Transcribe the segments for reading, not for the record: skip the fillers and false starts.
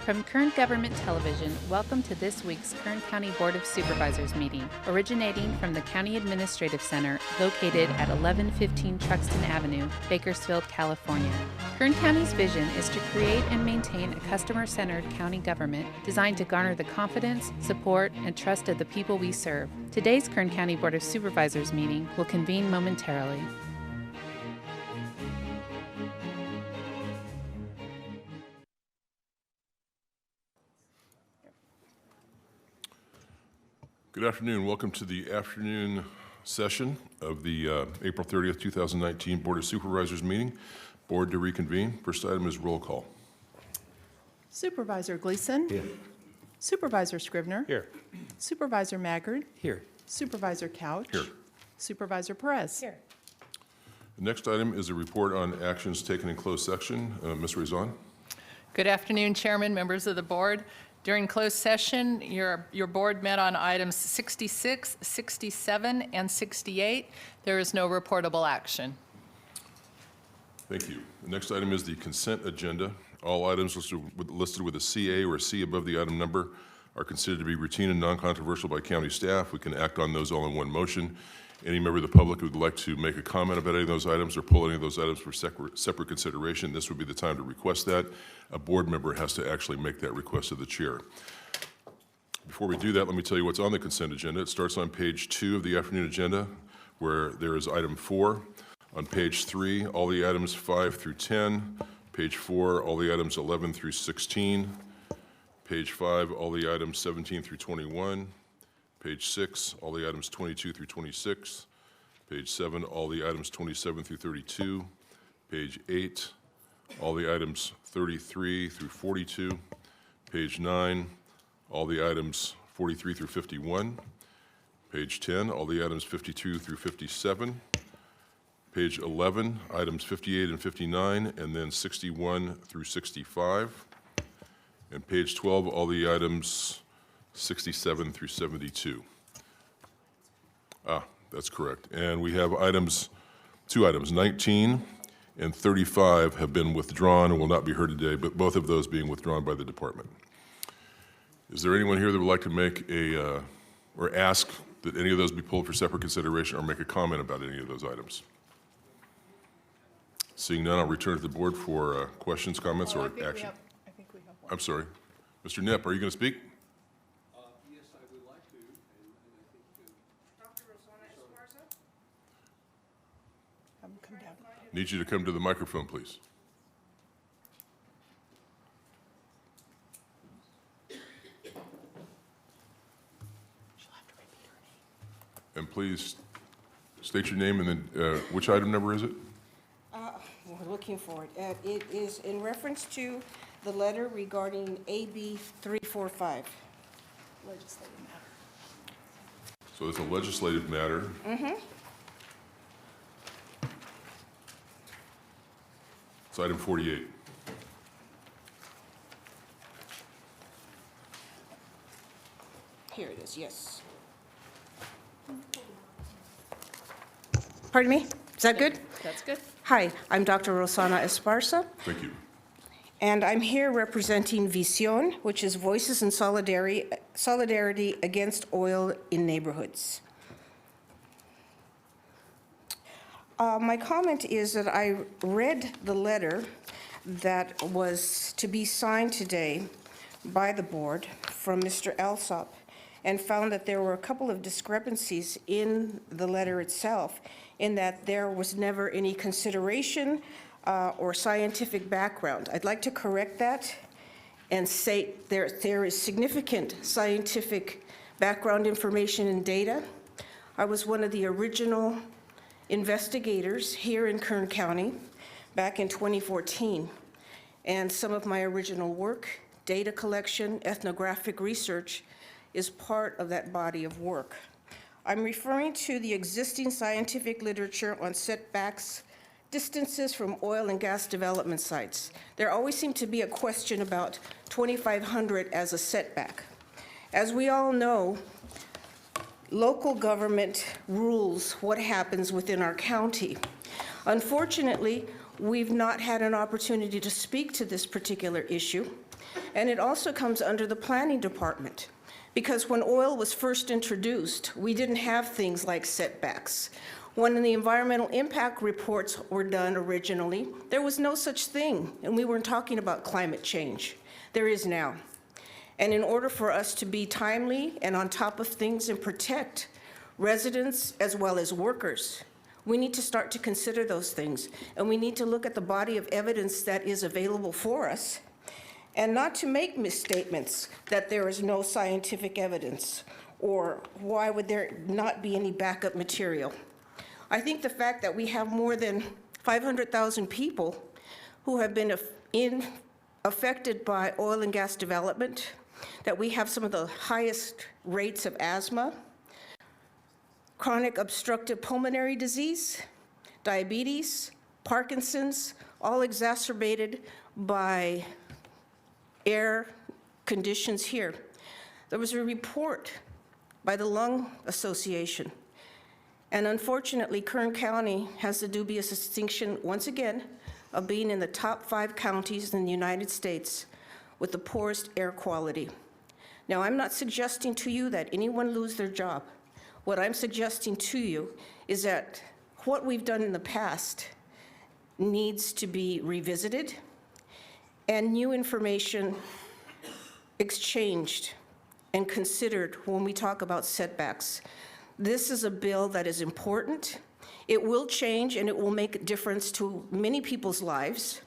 From Kern Government Television, welcome to this week's Kern County Board of Supervisors meeting, originating from the County Administrative Center located at 1115 Truxtun Avenue, Bakersfield, California. Kern County's vision is to create and maintain a customer-centered county government designed to garner the confidence, support, and trust of the people we serve. Today's Kern County Board of Supervisors meeting will convene momentarily. Good afternoon. Welcome to the afternoon session of the April 30th, 2019 Board of Supervisors meeting. Board to reconvene. First item is roll call. Supervisor Gleason. Here. Supervisor Scrivener. Here. Supervisor Maggard. Here. Supervisor Couch. Here. Supervisor Perez. Here. The next item is a report on actions taken in closed session. Ms. Rezan. Good afternoon, Chairman, members of the board. During closed session, your board met on items 66, 67, and 68. There is no reportable action. Thank you. The next item is the consent agenda. All items listed with a CA or a C above the item number are considered to be routine and non-controversial by county staff. We can act on those all in one motion. Any member of the public who would like to make a comment about any of those items or pull any of those items for separate consideration, this would be the time to request that. A board member has to actually make that request of the chair. Before we do that, let me tell you what's on the consent agenda. It starts on page 2 of the afternoon agenda, where there is item 4. On page 3, all the items 5 through 10. Page 4, all the items 11 through 16. Page 5, all the items 17 through 21. Page 6, all the items 22 through 26. Page 7, all the items 27 through 32. Page 8, all the items 33 through 42. Page 9, all the items 43 through 51. Page 10, all the items 52 through 57. Page 11, items 58 and 59, and then 61 through 65. And page 12, all the items 67 through 72. That's correct. And we have two items, 19 and 35 have been withdrawn and will not be heard today, but both of those being withdrawn by the department. Is there anyone here that would like to make or ask that any of those be pulled for separate consideration or make a comment about any of those items? Seeing none, I'll return to the board for questions, comments, or action. I think we have one. I'm sorry. Mr. Knipp, are you going to speak? Yes, I would like to, and I think Dr. Rosana Esparza? Have them come down. Need you to come to the microphone, please. And please state your name and then which item number is it? We're looking for it. It is in reference to the letter regarding AB 345. Legislative matter. So it's a legislative matter. It's item 48. Here it is, yes. Pardon me? Is that good? That's good. Hi, I'm Dr. Rosana Esparza, Thank you. and I'm here representing Visión, which is Voices in Solidarity Against Oil in Neighborhoods. My comment is that I read the letter that was to be signed today by the board from Mr. Alsop and found that there were a couple of discrepancies in the letter itself, in that there was never any consideration or scientific background. I'd like to correct that and say there is significant scientific background information and data. I was one of the original investigators here in Kern County back in 2014, and some of my original work, data collection, ethnographic research, is part of that body of work. I'm referring to the existing scientific literature on setbacks, distances from oil and gas development sites. There always seemed to be a question about 2,500 as a setback. As we all know, local government rules what happens within our county. Unfortunately, we've not had an opportunity to speak to this particular issue, and it also comes under the planning department. Because when oil was first introduced, we didn't have things like setbacks. When the environmental impact reports were done originally, there was no such thing, and we weren't talking about climate change. There is now. And in order for us to be timely and on top of things and protect residents as well as workers, we need to start to consider those things. And we need to look at the body of evidence that is available for us, and not to make misstatements that there is no scientific evidence, or why would there not be any backup material. I think the fact that we have more than 500,000 people who have been affected by oil and gas development, that we have some of the highest rates of asthma, chronic obstructive pulmonary disease, diabetes, Parkinson's, all exacerbated by air conditions here. There was a report by the Lung Association, and unfortunately, Kern County has the dubious distinction, once again, of being in the top 5 counties in the United States with the poorest air quality. Now, I'm not suggesting to you that anyone lose their job. What I'm suggesting to you is that what we've done in the past needs to be revisited and new information exchanged and considered when we talk about setbacks. This is a bill that is important. It will change and it will make a difference to many people's lives.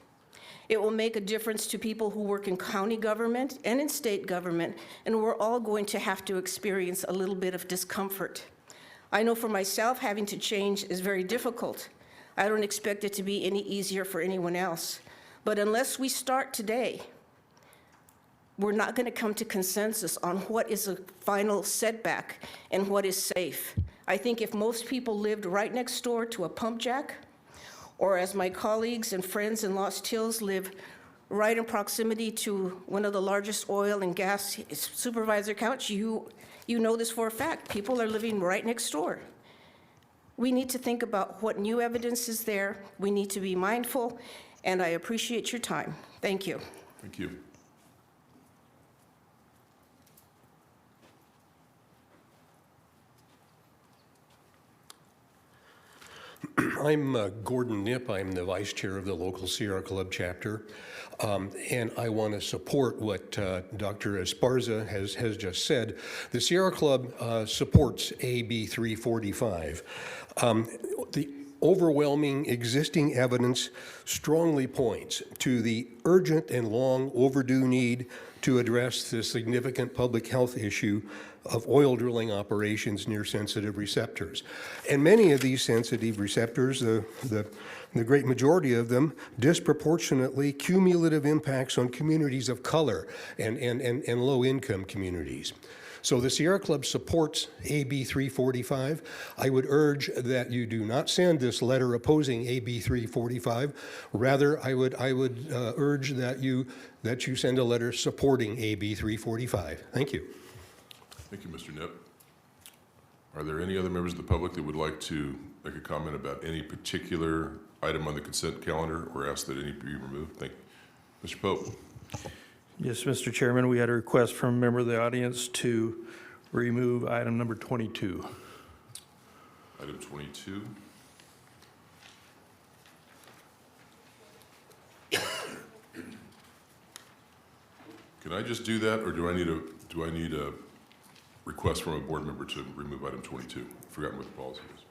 It will make a difference to people who work in county government and in state government, and we're all going to have to experience a little bit of discomfort. I know for myself, having to change is very difficult. I don't expect it to be any easier for anyone else. But unless we start today, we're not going to come to consensus on what is a final setback and what is safe. I think if most people lived right next door to a pump jack, or as my colleagues and friends in Lost Hills live right in proximity to one of the largest oil and gas supervisor counts, you know this for a fact. People are living right next door. We need to think about what new evidence is there. We need to be mindful, and I appreciate your time. Thank you. Thank you. I'm Gordon Knipp. I'm the vice chair of the local Sierra Club chapter. And I want to support what Dr. Esparza has just said. The Sierra Club supports AB 345. The overwhelming existing evidence strongly points to the urgent and long overdue need to address the significant public health issue of oil drilling operations near sensitive receptors. And many of these sensitive receptors, the great majority of them, disproportionately cumulative impacts on communities of color and low-income communities. So the Sierra Club supports AB 345. I would urge that you do not send this letter opposing AB 345. Rather, I would urge that you send a letter supporting AB 345. Thank you. Thank you, Mr. Knipp. Are there any other members of the public that would like to make a comment about any particular item on the consent calendar or ask that any be removed? Thank you. Mr. Pope. Yes, Mr. Chairman, we had a request from a member of the audience to remove item number 22. Item 22. Can I just do that, or do I need a request from a board member to remove item 22? I've forgotten what the policy is.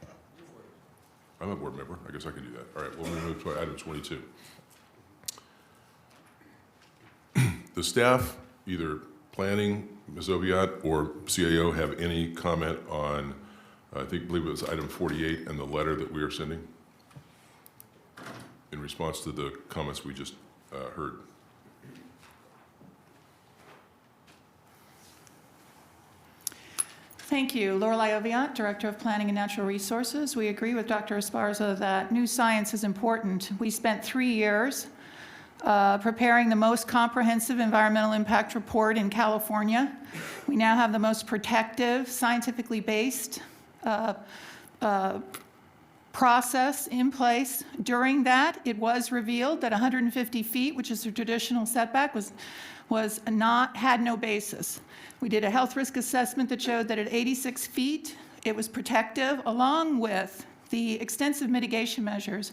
I'm a board member. I guess I can do that. All right, we'll move to item 22. The staff, either planning, Ms. Oviatt, or CAO, have any comment on, I believe it was item 48 and the letter that we are sending in response to the comments we just heard? Thank you. Lorelei Oviatt, Director of Planning and Natural Resources. We agree with Dr. Esparza that new science is important. We spent 3 years preparing the most comprehensive environmental impact report in California. We now have the most protective, scientifically based process in place. During that, it was revealed that 150 feet, which is a traditional setback, had no basis. We did a health risk assessment that showed that at 86 feet, it was protective, along with the extensive mitigation measures.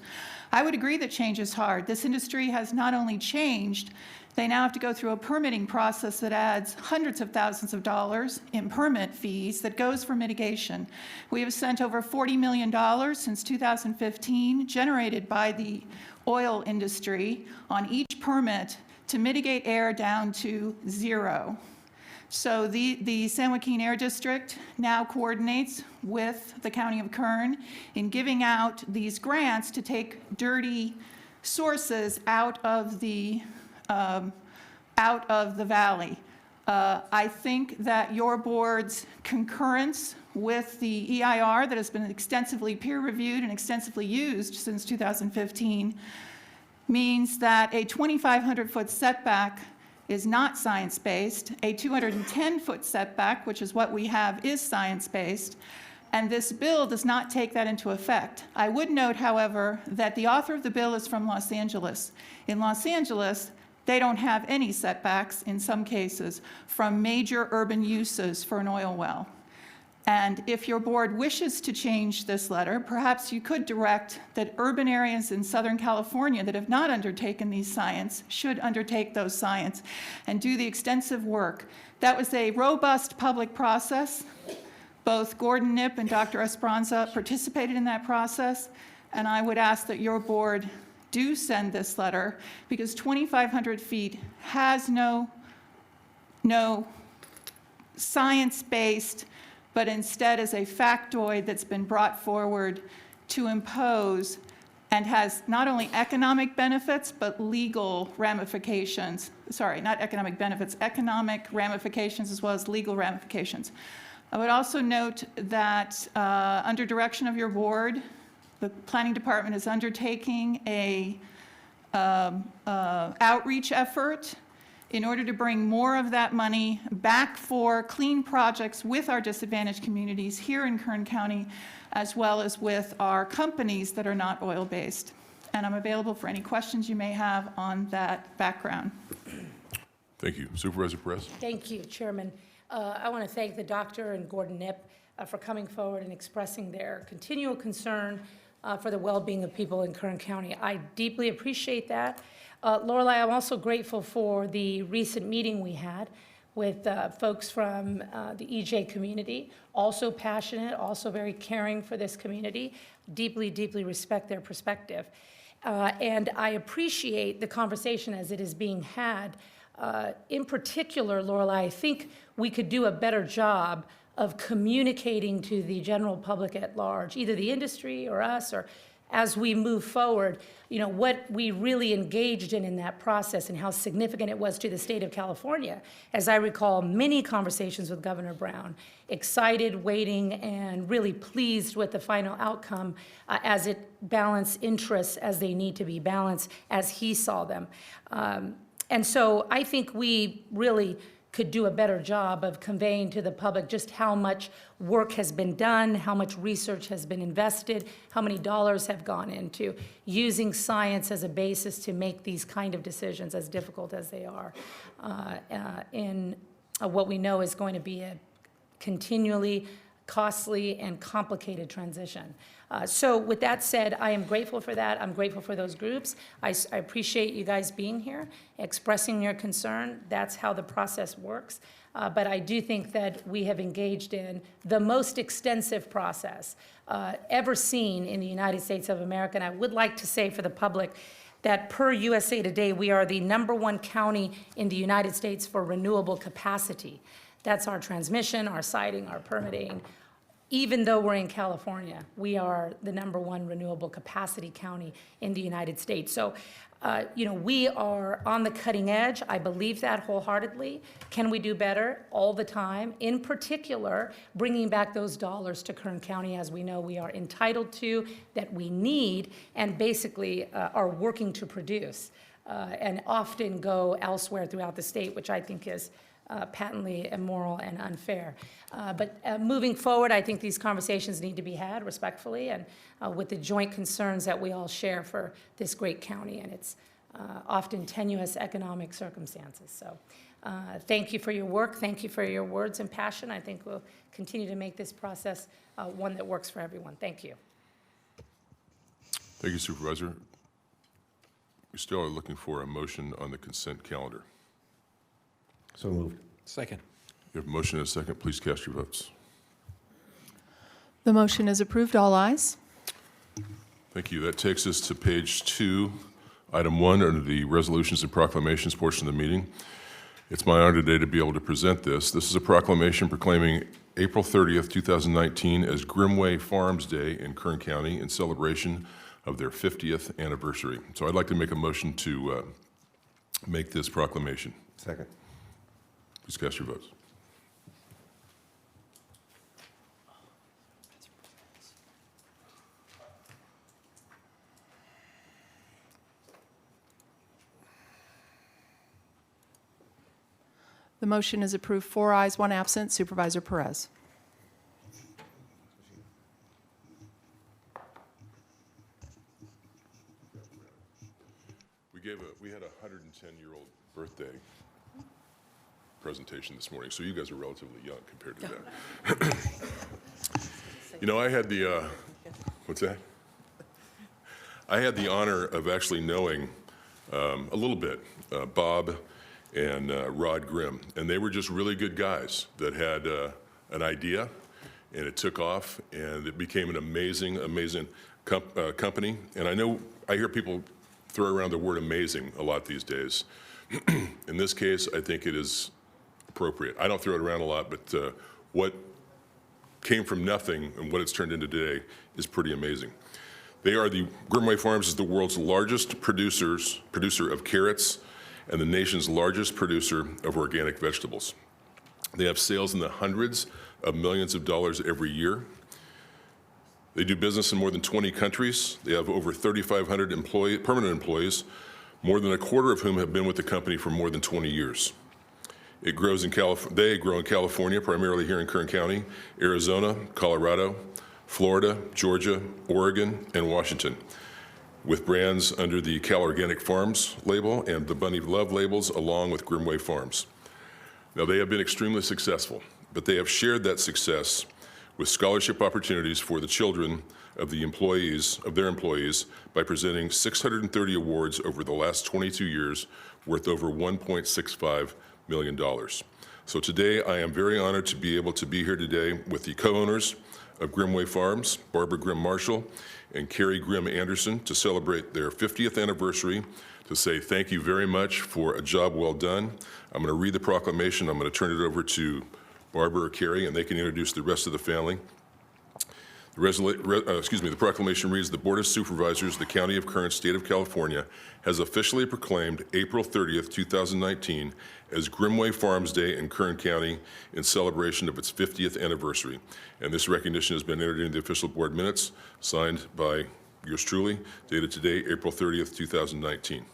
I would agree that change is hard. This industry has not only changed, they now have to go through a permitting process that adds hundreds of thousands of dollars in permit fees that goes for mitigation. We have spent over $40 million since 2015, generated by the oil industry, on each permit to mitigate air down to 0. So the San Joaquin Air District now coordinates with the County of Kern in giving out these grants to take dirty sources out of the valley. I think that your board's concurrence with the EIR that has been extensively peer-reviewed and extensively used since 2015 means that a 2,500-foot setback is not science-based. A 210-foot setback, which is what we have, is science-based, and this bill does not take that into effect. I would note, however, that the author of the bill is from Los Angeles. In Los Angeles, they don't have any setbacks, in some cases, from major urban uses for an oil well. And if your board wishes to change this letter, perhaps you could direct that urban areas in Southern California that have not undertaken these science should undertake those science and do the extensive work. That was a robust public process. Both Gordon Knipp and Dr. Esperanza participated in that process, and I would ask that your board do send this letter, because 2,500 feet has no science-based, but instead is a factoid that's been brought forward to impose and has not only economic benefits, but legal ramifications. Sorry, not economic benefits, economic ramifications as well as legal ramifications. I would also note that under direction of your board, the planning department is undertaking a outreach effort in order to bring more of that money back for clean projects with our disadvantaged communities here in Kern County, as well as with our companies that are not oil-based. And I'm available for any questions you may have on that background. Thank you. Supervisor Perez? Thank you, Chairman. I want to thank the doctor and Gordon Knipp for coming forward and expressing their continual concern for the well-being of people in Kern County. I deeply appreciate that. Lorelei, I'm also grateful for the recent meeting we had with folks from the EJ community, also passionate, also very caring for this community. Deeply, deeply respect their perspective. And I appreciate the conversation as it is being had. In particular, Lorelei, I think we could do a better job of communicating to the general public at large, either the industry or us, or as we move forward, you know, what we really engaged in that process and how significant it was to the state of California. As I recall, many conversations with Governor Brown, excited, waiting, and really pleased with the final outcome as it balanced interests as they need to be balanced as he saw them. And so I think we really could do a better job of conveying to the public just how much work has been done, how much research has been invested, how many dollars have gone into using science as a basis to make these kind of decisions, as difficult as they are, in what we know is going to be a continually costly and complicated transition. So with that said, I am grateful for that. I'm grateful for those groups. I appreciate you guys being here, expressing your concern. That's how the process works. But I do think that we have engaged in the most extensive process ever seen in the United States of America. And I would like to say for the public that per USA Today, we are the #1 county in the United States for renewable capacity. That's our transmission, our siting, our permitting. Even though we're in California, we are the #1 renewable capacity county in the United States. So, you know, we are on the cutting edge. I believe that wholeheartedly. Can we do better? All the time. In particular, bringing back those dollars to Kern County, as we know we are entitled to, that we need, and basically are working to produce. and often go elsewhere throughout the state, which I think is patently immoral and unfair. But moving forward, I think these conversations need to be had respectfully and with the joint concerns that we all share for this great county and its often tenuous economic circumstances. So thank you for your work. Thank you for your words and passion. I think we'll continue to make this process one that works for everyone. Thank you. Thank you, Supervisor. We still are looking for a motion on the consent calendar. So moved. Second. You have a motion and a second. Please cast your votes. The motion is approved. All ayes. Thank you. That takes us to page 2, item 1, under the resolutions and proclamations portion of the meeting. It's my honor today to be able to present this. This is a proclamation proclaiming April 30th, 2019 as Grimway Farms Day in Kern County in celebration of their 50th anniversary. So I'd like to make a motion to make this proclamation. Second. Please cast your votes. The motion is approved. 4 ayes, 1 absent. Supervisor Perez. We had a 110-year-old birthday presentation this morning, so you guys are relatively young compared to that. You know, I had the, what's that? I had the honor of actually knowing a little bit Bob and Rod Grimm, and they were just really good guys that had an idea, and it took off, and it became an amazing, amazing company. And I hear people throw around the word amazing a lot these days. In this case, I think it is appropriate. I don't throw it around a lot, but what came from nothing and what it's turned into today is pretty amazing. Grimway Farms is the world's largest producer of carrots and the nation's largest producer of organic vegetables. They have sales in the hundreds of millions of dollars every year. They do business in more than 20 countries. They have over 3,500 permanent employees, more than a quarter of whom have been with the company for more than 20 years. They grow in California, primarily here in Kern County, Arizona, Colorado, Florida, Georgia, Oregon, and Washington, with brands under the Cal Organic Farms label and the Bunny Love labels, along with Grimway Farms. Now, they have been extremely successful, but they have shared that success with scholarship opportunities for the children of their employees by presenting 630 awards over the last 22 years, worth over $1.65 million. So today, I am very honored to be able to be here today with the co-owners of Grimway Farms, Barbara Grimm Marshall and Carrie Grimm Anderson, to celebrate their 50th anniversary, to say thank you very much for a job well done. I'm going to read the proclamation. I'm going to turn it over to Barbara or Carrie, and they can introduce the rest of the family. The proclamation reads, the Board of Supervisors, the County of Kern, State of California, has officially proclaimed April 30th, 2019 as Grimway Farms Day in Kern County in celebration of its 50th anniversary. And this recognition has been entered into the official board minutes, signed by yours truly, dated today, April 30th, 2019.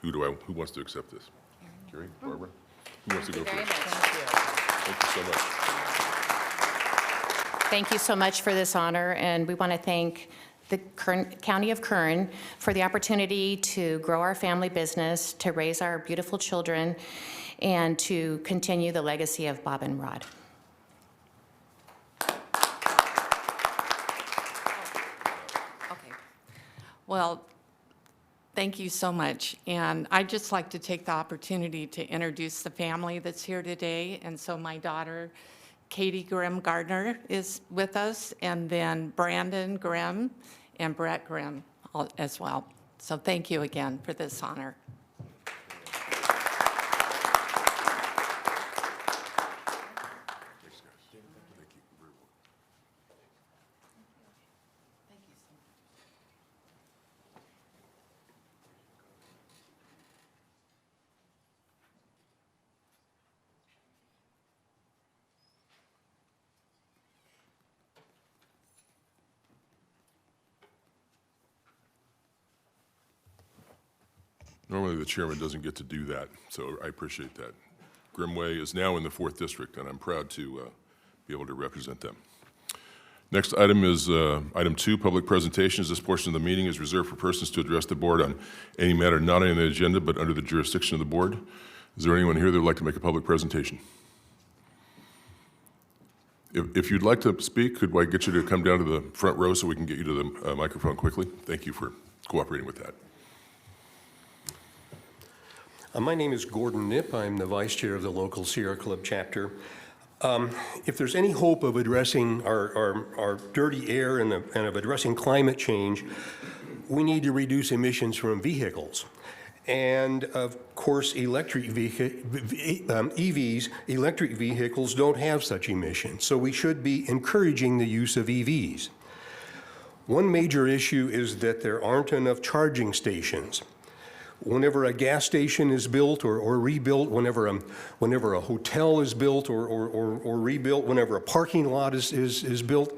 Who wants to accept this? Carrie, Barbara? Who wants to go first? Thank you so much. Thank you so much for this honor, and we want to thank the County of Kern for the opportunity to grow our family business, to raise our beautiful children, and to continue the legacy of Bob and Rod. Okay. Well, thank you so much. And I'd just like to take the opportunity to introduce the family that's here today. And so my daughter, Katie Grimm Gardner, is with us, and then Brandon Grimm and Brett Grimm as well. So thank you again for this honor. Normally, the chairman doesn't get to do that, so I appreciate that. Grimway is now in the 4th District, and I'm proud to be able to represent them. Next item is item 2, public presentations. This portion of the meeting is reserved for persons to address the board on any matter not on the agenda but under the jurisdiction of the board. Is there anyone here that would like to make a public presentation? If you'd like to speak, could I get you to come down to the front row so we can get you to the microphone quickly? Thank you for cooperating with that. My name is Gordon Nip. I'm the vice chair of the local Sierra Club chapter. If there's any hope of addressing our dirty air and of addressing climate change, we need to reduce emissions from vehicles. And of course, EVs, electric vehicles, don't have such emissions. So we should be encouraging the use of EVs. One major issue is that there aren't enough charging stations. Whenever a gas station is built or rebuilt, whenever a hotel is built or rebuilt, whenever a parking lot is built,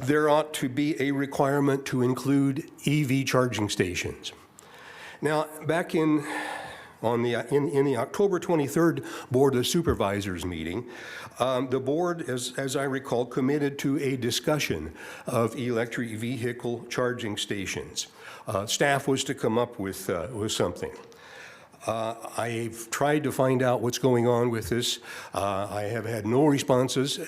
there ought to be a requirement to include EV charging stations. Now, back in the October 23rd Board of Supervisors meeting, the board, as I recall, committed to a discussion of electric vehicle charging stations. Staff was to come up with something. I've tried to find out what's going on with this. I have had no responses,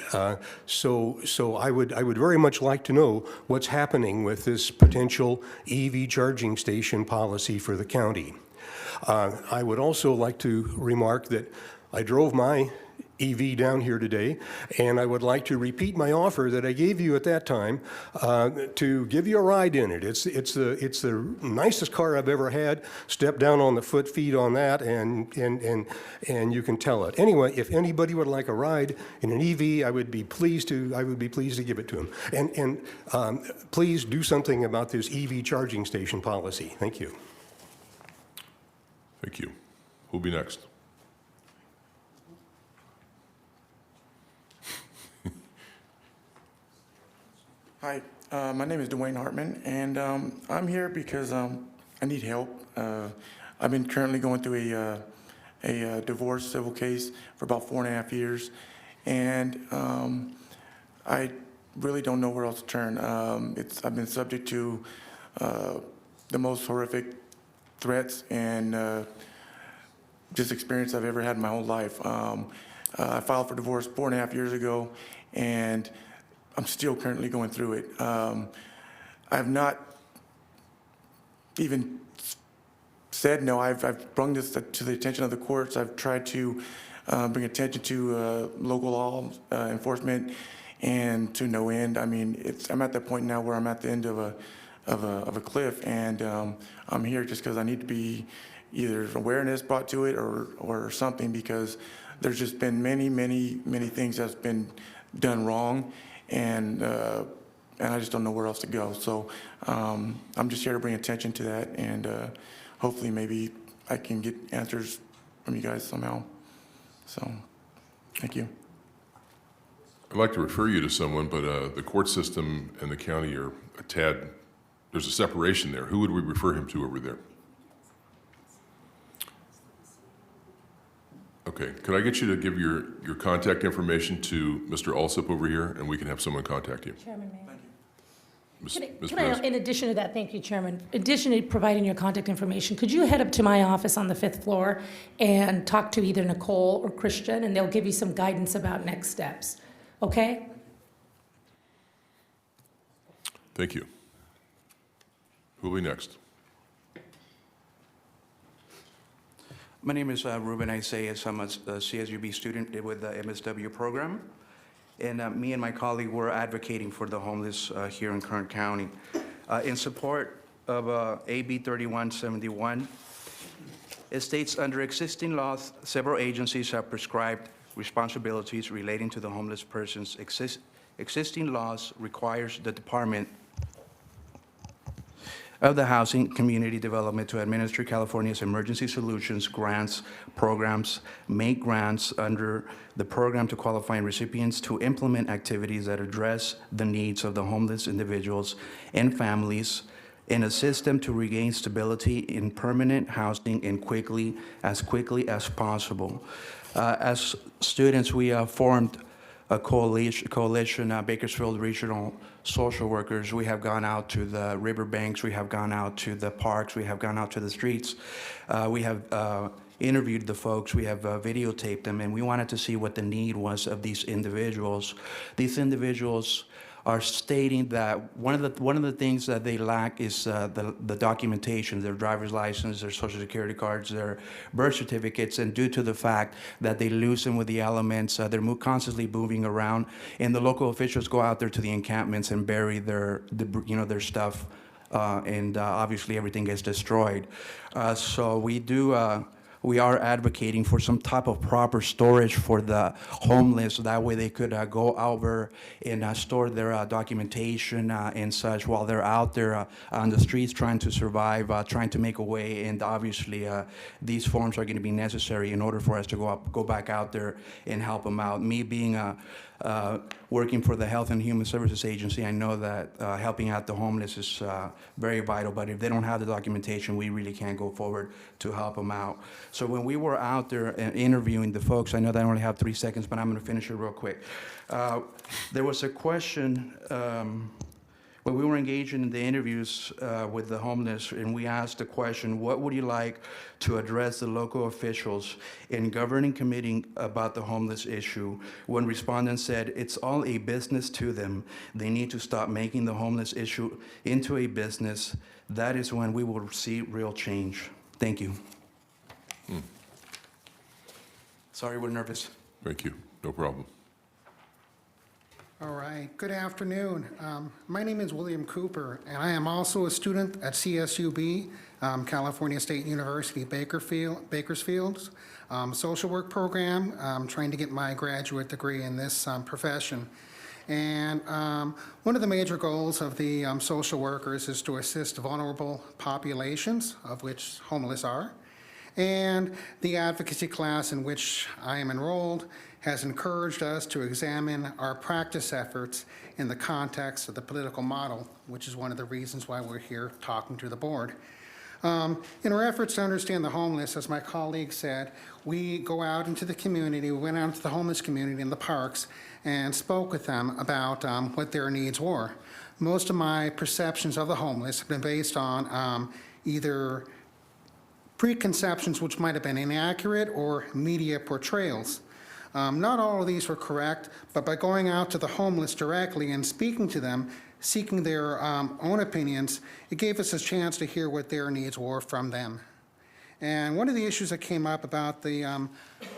so I would very much like to know what's happening with this potential EV charging station policy for the county. I would also like to remark that I drove my EV down here today, and I would like to repeat my offer that I gave you at that time to give you a ride in it. It's the nicest car I've ever had. Step down on the feet on that, and you can tell it. Anyway, if anybody would like a ride in an EV, I would be pleased to give it to them. And please do something about this EV charging station policy. Thank you. Thank you. Who'll be next? Hi, my name is Dwayne Hartman, and I'm here because I need help. I've been currently going through a divorce civil case for about 4.5 years, and I really don't know where else to turn. I've been subject to the most horrific threats and just experience I've ever had in my whole life. I filed for divorce 4.5 years ago, and I'm still currently going through it. I've not even said no. I've brought this to the attention of the courts. I've tried to bring attention to local law enforcement, and to no end. I mean, I'm at that point now where I'm at the end of a cliff, and I'm here just because I need to be either awareness brought to it or something, because there's just been many things that's been done wrong. And I just don't know where else to go. So I'm just here to bring attention to that, and hopefully maybe I can get answers from you guys somehow. So, thank you. I'd like to refer you to someone, but the court system and the county are a tad, there's a separation there. Who would we refer him to over there? Okay, could I get you to give your contact information to Mr. Alsop over here, and we can have someone contact you? Chairman, may I? Ms. Can I, in addition to that, thank you, Chairman, in addition to providing your contact information, could you head up to my office on the 5th floor and talk to either Nicole or Christian, and they'll give you some guidance about next steps, okay? Thank you. Who will be next? My name is Ruben Isaias. I'm a CSUB student with the MSW program. And me and my colleague were advocating for the homeless here in Kern County. In support of AB 3171, it states under existing laws, several agencies have prescribed responsibilities relating to the homeless persons. Existing laws requires the Department of the Housing Community Development to administer California's emergency solutions grants programs, make grants under the program to qualifying recipients to implement activities that address the needs of the homeless individuals and families and assist them to regain stability in permanent housing and quickly as possible. As students, we formed a coalition, Bakersfield Regional Social Workers. We have gone out to the riverbanks, we have gone out to the parks, we have gone out to the streets. We have interviewed the folks, we have videotaped them, and we wanted to see what the need was of these individuals. These individuals are stating that one of the things that they lack is the documentation, their driver's license, their social security cards, their birth certificates, and due to the fact that they lose them with the elements, they're constantly moving around, and the local officials go out there to the encampments and bury their stuff, and obviously everything gets destroyed. So we are advocating for some type of proper storage for the homeless. That way they could go over and store their documentation and such while they're out there on the streets trying to survive, trying to make a way. And obviously these forms are going to be necessary in order for us to go back out there and help them out. Me being working for the Health and Human Services Agency, I know that helping out the homeless is very vital, but if they don't have the documentation, we really can't go forward to help them out. So when we were out there interviewing the folks, I know that I only have 3 seconds, but I'm going to finish it real quick. There was a question when we were engaging in the interviews with the homeless, and we asked the question, what would you like to address the local officials in governing committee about the homeless issue? When respondents said, it's all a business to them. They need to stop making the homeless issue into a business. That is when we will see real change. Thank you. Sorry, we're nervous. Thank you. No problem. All right, good afternoon. My name is William Cooper, and I am also a student at CSUB, California State University, Bakersfield's social work program. I'm trying to get my graduate degree in this profession. And one of the major goals of the social workers is to assist vulnerable populations, of which homeless are. And the advocacy class in which I am enrolled has encouraged us to examine our practice efforts in the context of the political model, which is one of the reasons why we're here talking to the board. In our efforts to understand the homeless, as my colleague said, we go out into the community, we went out into the homeless community in the parks and spoke with them about what their needs were. Most of my perceptions of the homeless have been based on either preconceptions which might have been inaccurate or media portrayals. Not all of these were correct, but by going out to the homeless directly and speaking to them, seeking their own opinions, it gave us a chance to hear what their needs were from them. And one of the issues that came up about the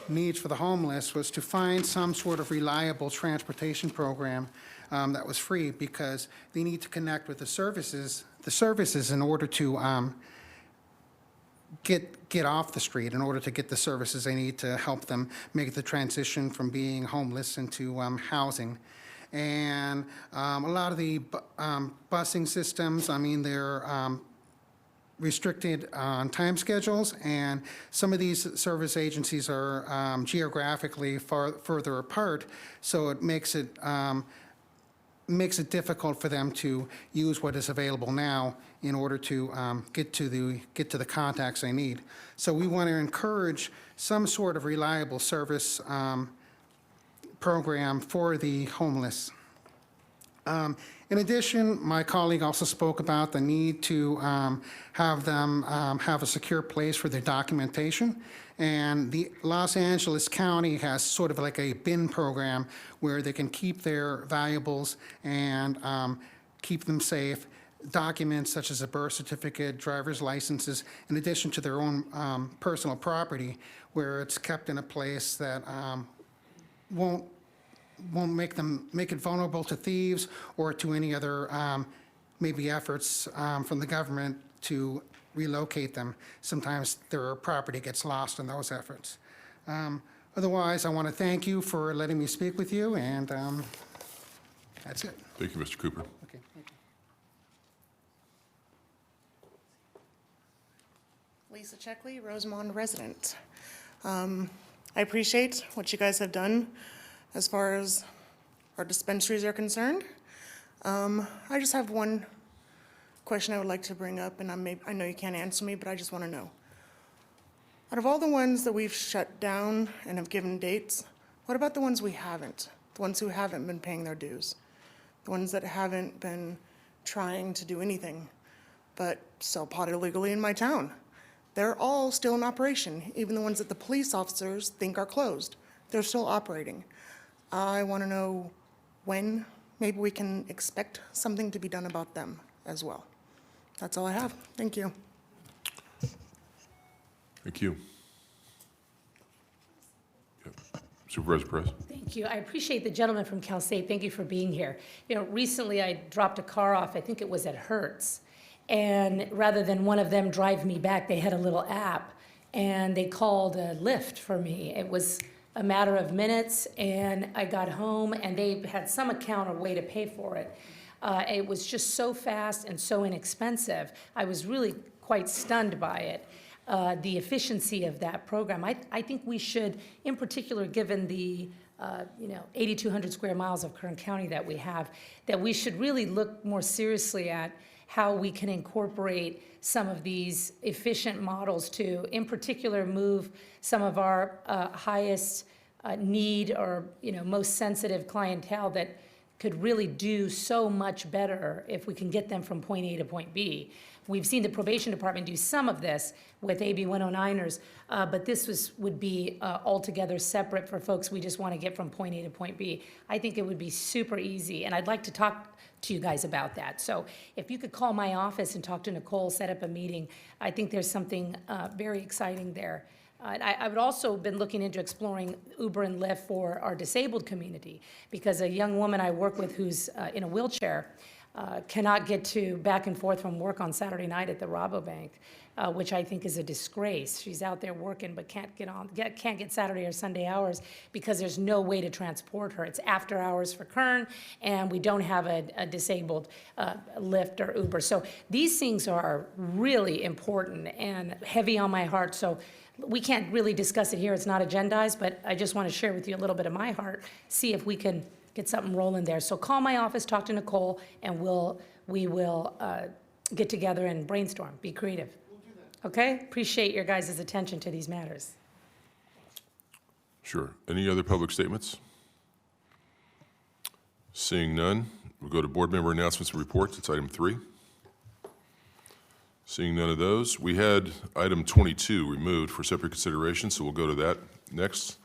needs for the homeless was to find some sort of reliable transportation program that was free, because they need to connect with the services in order to get off the street, in order to get the services they need to help them make the transition from being homeless into housing. And a lot of the busing systems, I mean, they're restricted on time schedules, and some of these service agencies are geographically further apart, so it makes it difficult for them to use what is available now in order to get to the contacts they need. So we want to encourage some sort of reliable service program for the homeless. In addition, my colleague also spoke about the need to have them have a secure place for their documentation. And the Los Angeles County has sort of like a bin program where they can keep their valuables and keep them safe. Documents such as a birth certificate, driver's licenses, in addition to their own personal property, where it's kept in a place that won't make it vulnerable to thieves or to any other maybe efforts from the government to relocate them. Sometimes their property gets lost in those efforts. Otherwise, I want to thank you for letting me speak with you, and that's it. Thank you, Mr. Cooper. Okay, thank you. Lisa Checkley, Rosemont resident. I appreciate what you guys have done as far as our dispensaries are concerned. I just have one question I would like to bring up, and I know you can't answer me, but I just want to know. Out of all the ones that we've shut down and have given dates, what about the ones we haven't? The ones who haven't been paying their dues? The ones that haven't been trying to do anything but sell pot illegally in my town? They're all still in operation, even the ones that the police officers think are closed. They're still operating. I want to know when maybe we can expect something to be done about them as well. That's all I have. Thank you. Thank you. Yep. Supervisor Perez. Thank you. I appreciate the gentleman from Cal State. Thank you for being here. You know, recently I dropped a car off, I think it was at Hertz, and rather than one of them drive me back, they had a little app, and they called a Lyft for me. It was a matter of minutes, and I got home, and they had some account or way to pay for it. It was just so fast and so inexpensive. I was really quite stunned by it. The efficiency of that program. I think we should, in particular, given the 8,200 square miles of Kern County that we have, that we should really look more seriously at how we can incorporate some of these efficient models to, in particular, move some of our highest need or most sensitive clientele that could really do so much better if we can get them from point A to point B. We've seen the probation department do some of this with AB 109ers, but this would be altogether separate for folks we just want to get from point A to point B. I think it would be super easy, and I'd like to talk to you guys about that. So if you could call my office and talk to Nicole, set up a meeting, I think there's something very exciting there. I would also been looking into exploring Uber and Lyft for our disabled community, because a young woman I work with who's in a wheelchair cannot get to back and forth from work on Saturday night at the Rabobank, which I think is a disgrace. She's out there working but can't get Saturday or Sunday hours because there's no way to transport her. It's after hours for Kern, and we don't have a disabled Lyft or Uber. So these things are really important and heavy on my heart. So we can't really discuss it here. It's not agendized, but I just want to share with you a little bit of my heart, see if we can get something rolling there. So call my office, talk to Nicole, and we will get together and brainstorm, be creative. We'll do that. Okay? Appreciate your guys' attention to these matters. Sure. Any other public statements? Seeing none, we'll go to board member announcements and reports. It's item 3. Seeing none of those, we had item 22 removed for separate consideration, so we'll go to that next.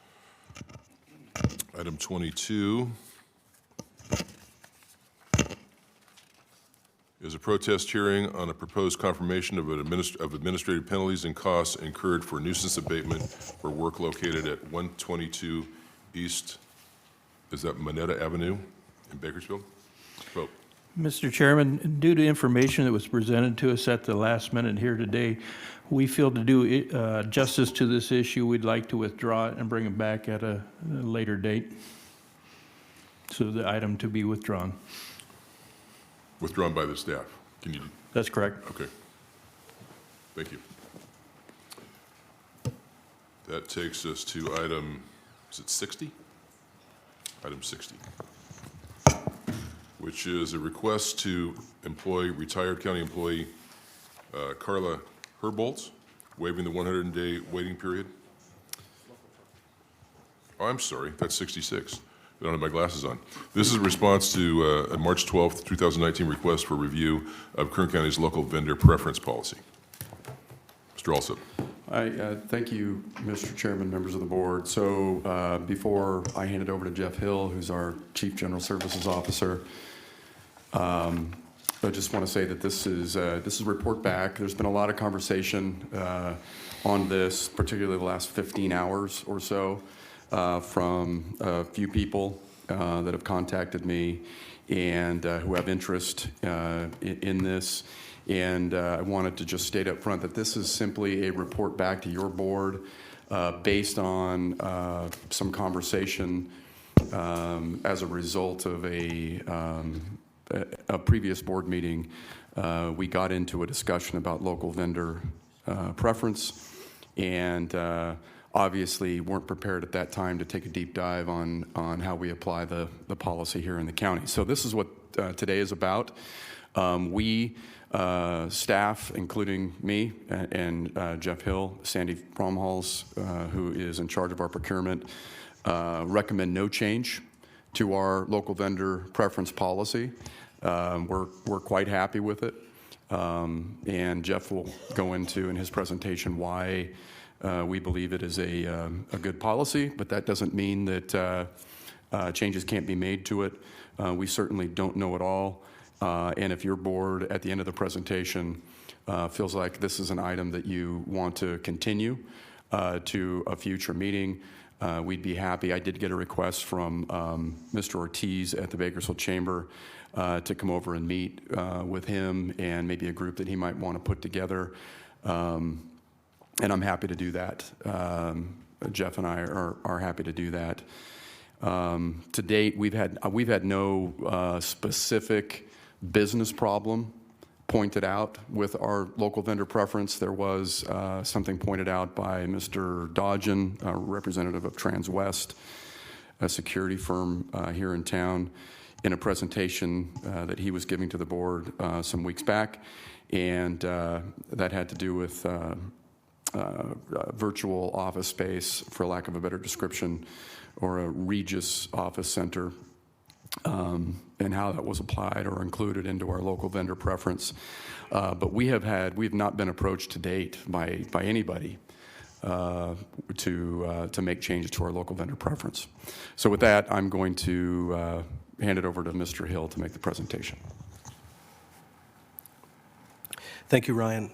Item 22 is a protest hearing on a proposed confirmation of administrative penalties and costs incurred for nuisance abatement for work located at 122 East, is that Moneta Avenue in Bakersfield? Vote. Mr. Chairman, due to information that was presented to us at the last minute here today, we feel to do justice to this issue, we'd like to withdraw it and bring it back at a later date. So the item to be withdrawn. Withdrawn by the staff. Can you? That's correct. Okay. Thank you. That takes us to item, is it 60? Item 60, which is a request to employ retired county employee Carla Herbolz, waiving the 100-day waiting period. Oh, I'm sorry, that's 66. I don't have my glasses on. This is a response to a March 12th, 2019 request for review of Kern County's local vendor preference policy. Mr. Alsop. Thank you, Mr. Chairman, members of the board. So before I hand it over to Jeff Hill, who's our Chief General Services Officer, I just want to say that this is a report back. There's been a lot of conversation on this, particularly the last 15 hours or so, from a few people that have contacted me and who have interest in this. And I wanted to just state up front that this is simply a report back to your board based on some conversation as a result of a previous board meeting. We got into a discussion about local vendor preference, and obviously weren't prepared at that time to take a deep dive on how we apply the policy here in the county. So this is what today is about. We, staff, including me and Jeff Hill, Sandy Bromhals, who is in charge of our procurement, recommend no change to our local vendor preference policy. We're quite happy with it. And Jeff will go into in his presentation why we believe it is a good policy, but that doesn't mean that changes can't be made to it. We certainly don't know it all. And if your board at the end of the presentation feels like this is an item that you want to continue to a future meeting, we'd be happy. I did get a request from Mr. Ortiz at the Bakersfield Chamber to come over and meet with him and maybe a group that he might want to put together. And I'm happy to do that. Jeff and I are happy to do that. To date, we've had no specific business problem pointed out with our local vendor preference. There was something pointed out by Mr. Dodgen, a representative of Transwest, a security firm here in town, in a presentation that he was giving to the board some weeks back, and that had to do with virtual office space, for lack of a better description, or a Regis office center, and how that was applied or included into our local vendor preference. But we've not been approached to date by anybody to make changes to our local vendor preference. So with that, I'm going to hand it over to Mr. Hill to make the presentation. Thank you, Ryan.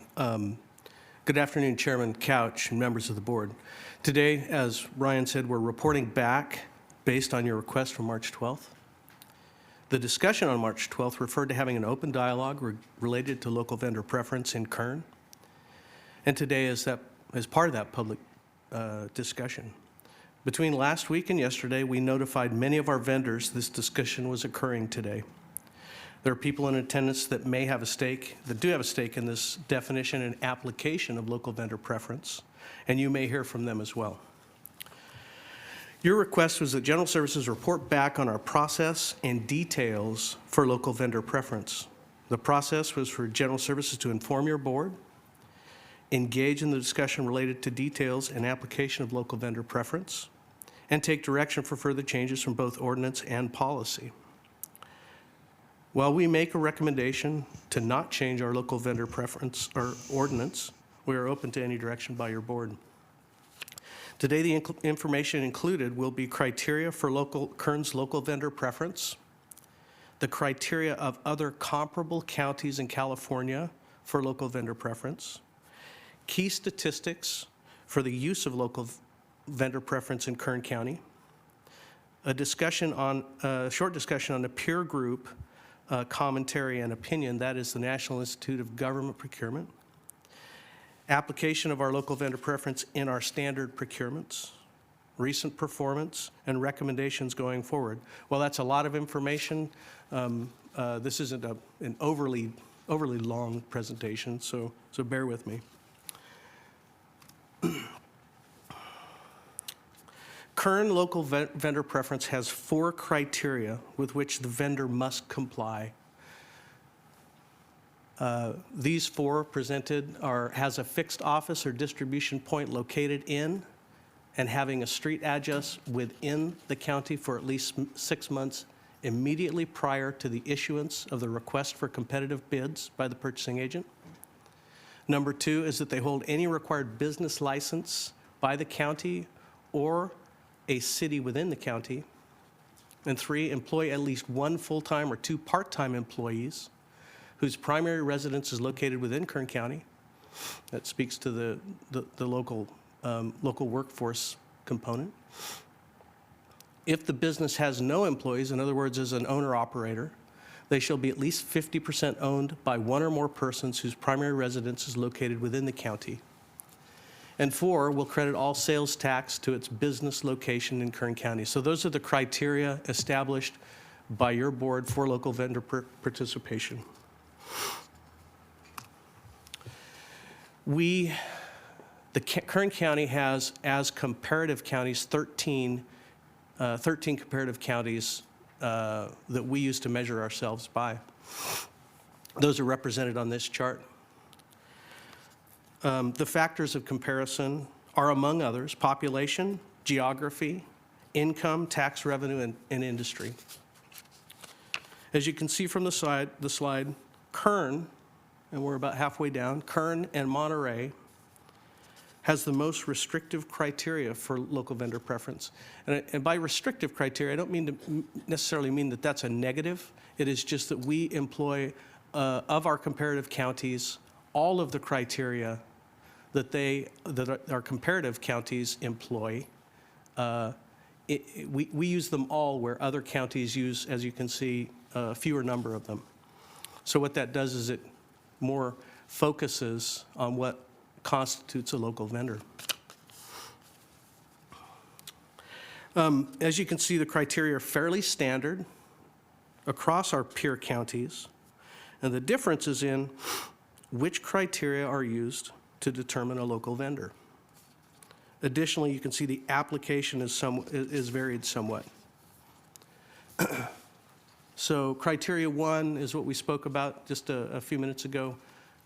Good afternoon, Chairman Couch and members of the board. Today, as Ryan said, we're reporting back based on your request from March 12th. The discussion on March 12th referred to having an open dialogue related to local vendor preference in Kern. And today is part of that public discussion. Between last week and yesterday, we notified many of our vendors this discussion was occurring today. There are people in attendance that do have a stake in this definition and application of local vendor preference, and you may hear from them as well. Your request was that General Services report back on our process and details for local vendor preference. The process was for General Services to inform your board, engage in the discussion related to details and application of local vendor preference, and take direction for further changes from both ordinance and policy. While we make a recommendation to not change our local vendor preference or ordinance, we are open to any direction by your board. Today, the information included will be criteria for Kern's local vendor preference, the criteria of other comparable counties in California for local vendor preference, key statistics for the use of local vendor preference in Kern County, a short discussion on a peer group commentary and opinion, that is the National Institute of Government Procurement, application of our local vendor preference in our standard procurements, recent performance, and recommendations going forward. Well, that's a lot of information. This isn't an overly long presentation, so bear with me. Kern local vendor preference has 4 criteria with which the vendor must comply. These 4 presented has a fixed office or distribution point located in and having a street address within the county for at least 6 months immediately prior to the issuance of the request for competitive bids by the purchasing agent. Number 2 is that they hold any required business license by the county or a city within the county. And 3, employ at least 1 full-time or 2 part-time employees whose primary residence is located within Kern County. That speaks to the local workforce component. If the business has no employees, in other words, is an owner-operator, they shall be at least 50% owned by 1 or more persons whose primary residence is located within the county. And 4, will credit all sales tax to its business location in Kern County. So those are the criteria established by your board for local vendor participation. Kern County has, as comparative counties, 13 comparative counties that we use to measure ourselves by. Those are represented on this chart. The factors of comparison are, among others, population, geography, income, tax revenue, and industry. As you can see from the slide, Kern, and we're about halfway down, Kern and Monterey has the most restrictive criteria for local vendor preference. And by restrictive criteria, I don't mean to necessarily mean that that's a negative. It is just that we employ, of our comparative counties, all of the criteria that our comparative counties employ. We use them all where other counties use, as you can see, a fewer number of them. So what that does is it more focuses on what constitutes a local vendor. As you can see, the criteria are fairly standard across our peer counties, and the difference is in which criteria are used to determine a local vendor. Additionally, you can see the application is varied somewhat. So criteria 1 is what we spoke about just a few minutes ago.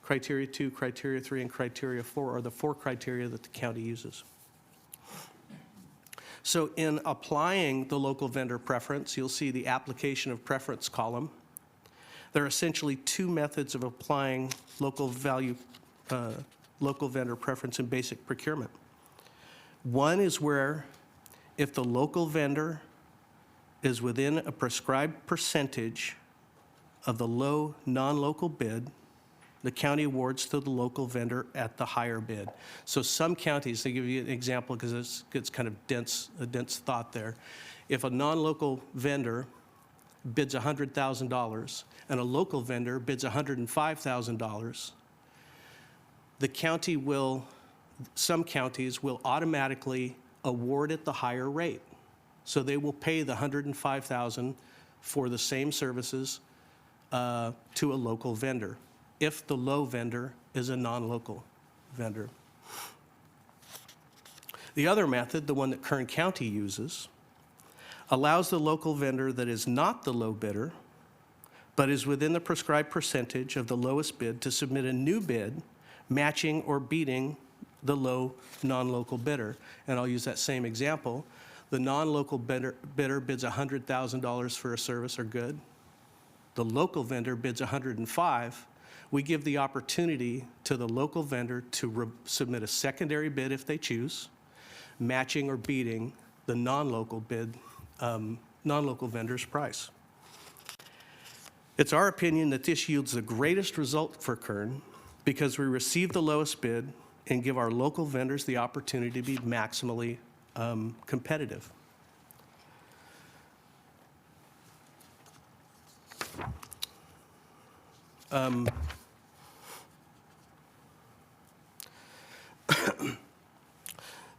Criteria 2, criteria 3, and criteria 4 are the 4 criteria that the county uses. So in applying the local vendor preference, you'll see the application of preference column. There are essentially 2 methods of applying local vendor preference in basic procurement. One is where if the local vendor is within a prescribed percentage of the low non-local bid, the county awards to the local vendor at the higher bid. So some counties, they give you an example because it's kind of a dense thought there. If a non-local vendor bids $100,000 and a local vendor bids $105,000, some counties will automatically award at the higher rate. So they will pay the $105,000 for the same services to a local vendor, if the low vendor is a non-local vendor. The other method, the one that Kern County uses, allows the local vendor that is not the low bidder, but is within the prescribed percentage of the lowest bid to submit a new bid matching or beating the low non-local bidder. And I'll use that same example. The non-local bidder bids $100,000 for a service or good. The local vendor bids $105,000. We give the opportunity to the local vendor to submit a secondary bid if they choose, matching or beating the non-local vendor's price. It's our opinion that this yields the greatest result for Kern because we receive the lowest bid and give our local vendors the opportunity to be maximally competitive.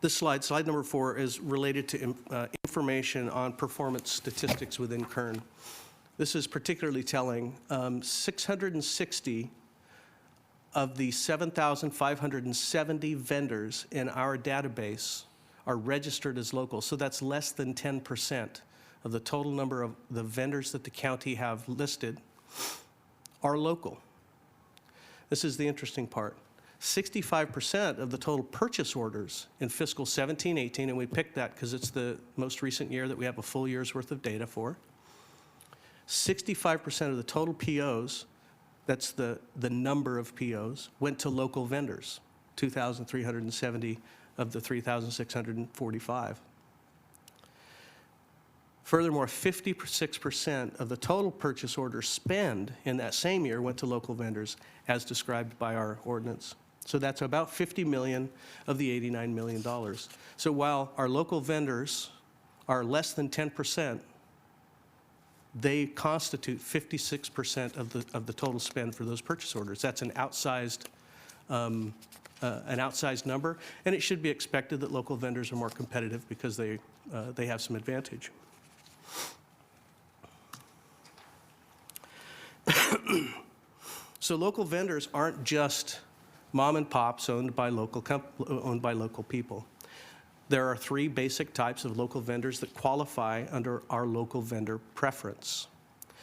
This slide number 4, is related to information on performance statistics within Kern. This is particularly telling. 660 of the 7,570 vendors in our database are registered as local, so that's less than 10% of the total number of the vendors that the county have listed are local. This is the interesting part. 65% of the total purchase orders in fiscal 17-18, and we picked that because it's the most recent year that we have a full year's worth of data for. 65% of the total POs, that's the number of POs, went to local vendors, 2,370 of the 3,645. Furthermore, 56% of the total purchase order spend in that same year went to local vendors, as described by our ordinance. So that's about $50 million of the $89 million. So while our local vendors are less than 10%, they constitute 56% of the total spend for those purchase orders. That's an outsized number, and it should be expected that local vendors are more competitive because they have some advantage. So local vendors aren't just mom and pops owned by local people. There are 3 basic types of local vendors that qualify under our local vendor preference.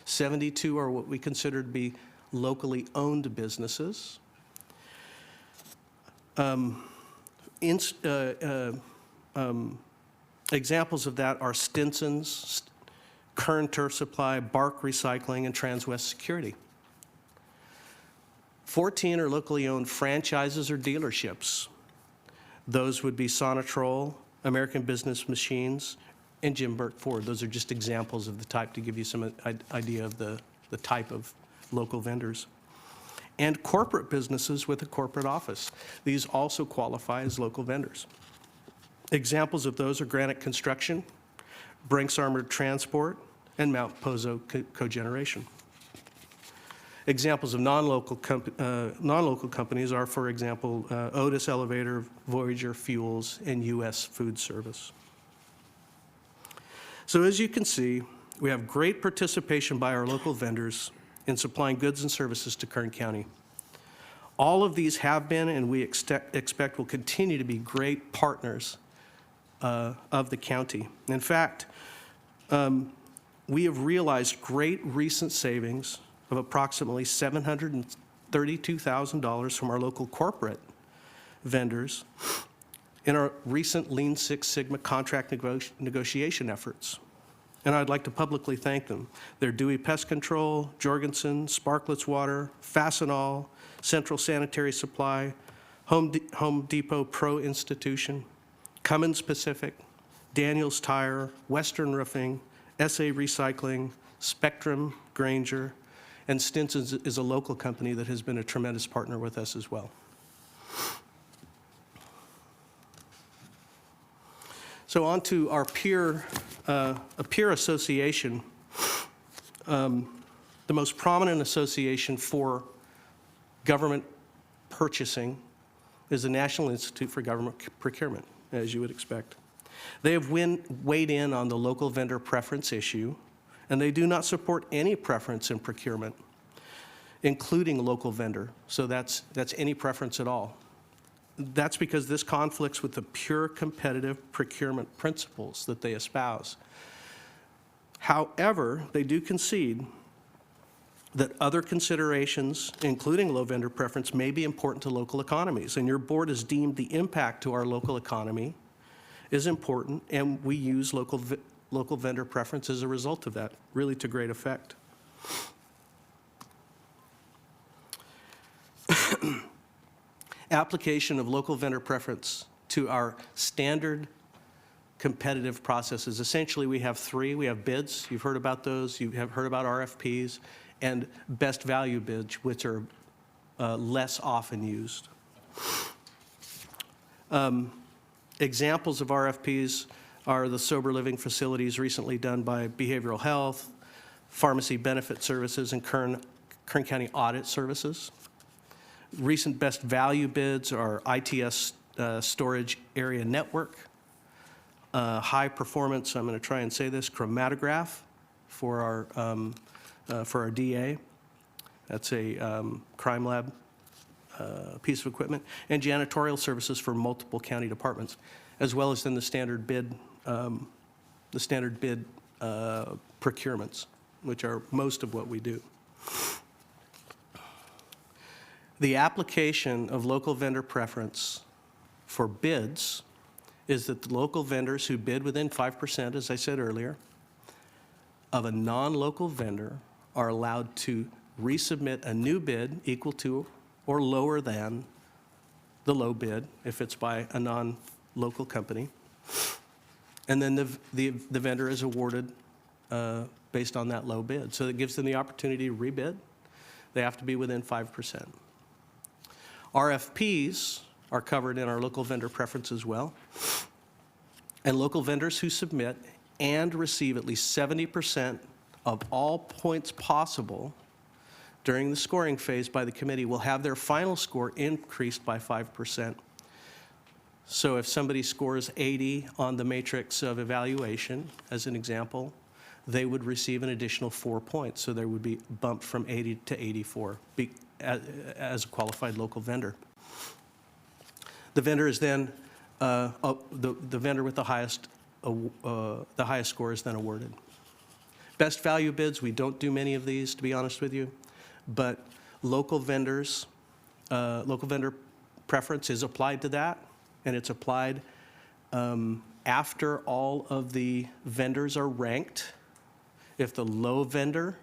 72 are what we consider to be locally owned businesses. Examples of that are Stinson's, Kern Turf Supply, Bark Recycling, and Transwest Security. 14 are locally owned franchises or dealerships. Those would be Sonatrol, American Business Machines, and Jim Burt Ford. Those are just examples of the type to give you some idea of the type of local vendors. And corporate businesses with a corporate office. These also qualify as local vendors. Examples of those are Granite Construction, Brinks Armored Transport, and Mount Poso Cogeneration. Examples of non-local companies are, for example, Otis Elevator, Voyager Fuels, and U.S. Food Service. So as you can see, we have great participation by our local vendors in supplying goods and services to Kern County. All of these have been and we expect will continue to be great partners of the county. In fact, we have realized great recent savings of approximately $732,000 from our local corporate vendors in our recent Lean Six Sigma contract negotiation efforts. And I'd like to publicly thank them. They're Dewey Pest Control, Jorgensen, Sparklets Water, Fastenal, Central Sanitary Supply, Home Depot Pro Institution, Cummins Pacific, Daniels Tire, Western Roofing, SA Recycling, Spectrum, Granger, and Stinson's is a local company that has been a tremendous partner with us as well. So on to our peer association. The most prominent association for government purchasing is the National Institute for Government Procurement, as you would expect. They have weighed in on the local vendor preference issue, and they do not support any preference in procurement, including local vendor. So that's any preference at all. That's because this conflicts with the pure competitive procurement principles that they espouse. However, they do concede that other considerations, including low vendor preference, may be important to local economies. And your board has deemed the impact to our local economy is important, and we use local vendor preference as a result of that, really to great effect. Application of local vendor preference to our standard competitive processes. Essentially, we have 3. We have bids. You've heard about those. You have heard about RFPs, and best value bids, which are less often used. Examples of RFPs are the sober living facilities recently done by Behavioral Health, Pharmacy Benefit Services, and Kern County Audit Services. Recent best value bids are ITS Storage Area Network, High Performance, I'm going to try and say this, Chromatograph for our DA. That's a crime lab piece of equipment, and janitorial services for multiple county departments, as well as then the standard bid procurements, which are most of what we do. The application of local vendor preference for bids is that the local vendors who bid within 5%, as I said earlier, of a non-local vendor are allowed to resubmit a new bid equal to or lower than the low bid if it's by a non-local company. And then the vendor is awarded based on that low bid. So it gives them the opportunity to rebid. They have to be within 5%. RFPs are covered in our local vendor preference as well. And local vendors who submit and receive at least 70% of all points possible during the scoring phase by the committee will have their final score increased by 5%. So if somebody scores 80 on the matrix of evaluation, as an example, they would receive an additional 4 points. So there would be bumped from 80 to 84 as a qualified local vendor. The vendor is then, the vendor with the highest score is then awarded. Best value bids, we don't do many of these, to be honest with you, but local vendor preference is applied to that, and it's applied after all of the vendors are ranked. If the low vendor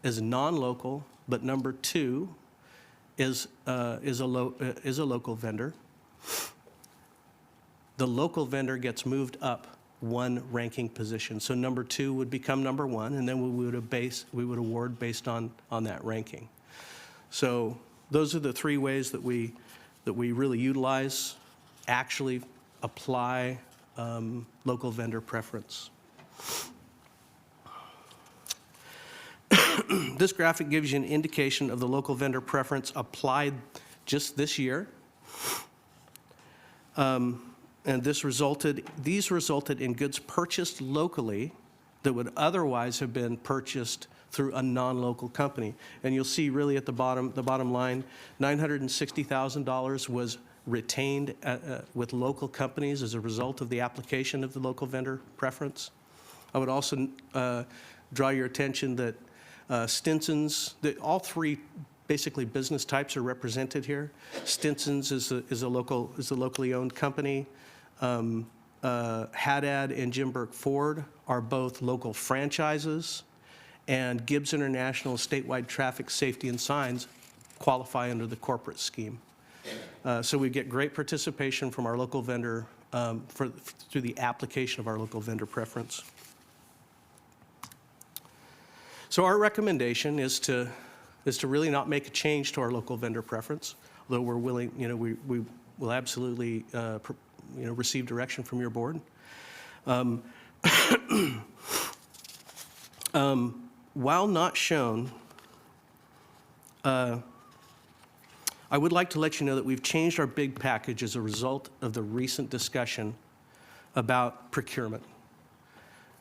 is non-local, but number 2 is a local vendor, the local vendor gets moved up 1 ranking position. So number 2 would become number 1, and then we would award based on that ranking. So those are the 3 ways that we really utilize, actually apply local vendor preference. This graphic gives you an indication of the local vendor preference applied just this year. And these resulted in goods purchased locally that would otherwise have been purchased through a non-local company. And you'll see really at the bottom line, $960,000 was retained with local companies as a result of the application of the local vendor preference. I would also draw your attention that Stinson's, all 3 basically business types are represented here. Stinson's is a locally owned company. Haddad and Jim Burke Ford are both local franchises, and Gibbs International statewide traffic safety and signs qualify under the corporate scheme. So we get great participation from our local vendor through the application of our local vendor preference. So our recommendation is to really not make a change to our local vendor preference, although we're willing, we will absolutely receive direction from your board. While not shown, I would like to let you know that we've changed our big package as a result of the recent discussion about procurement.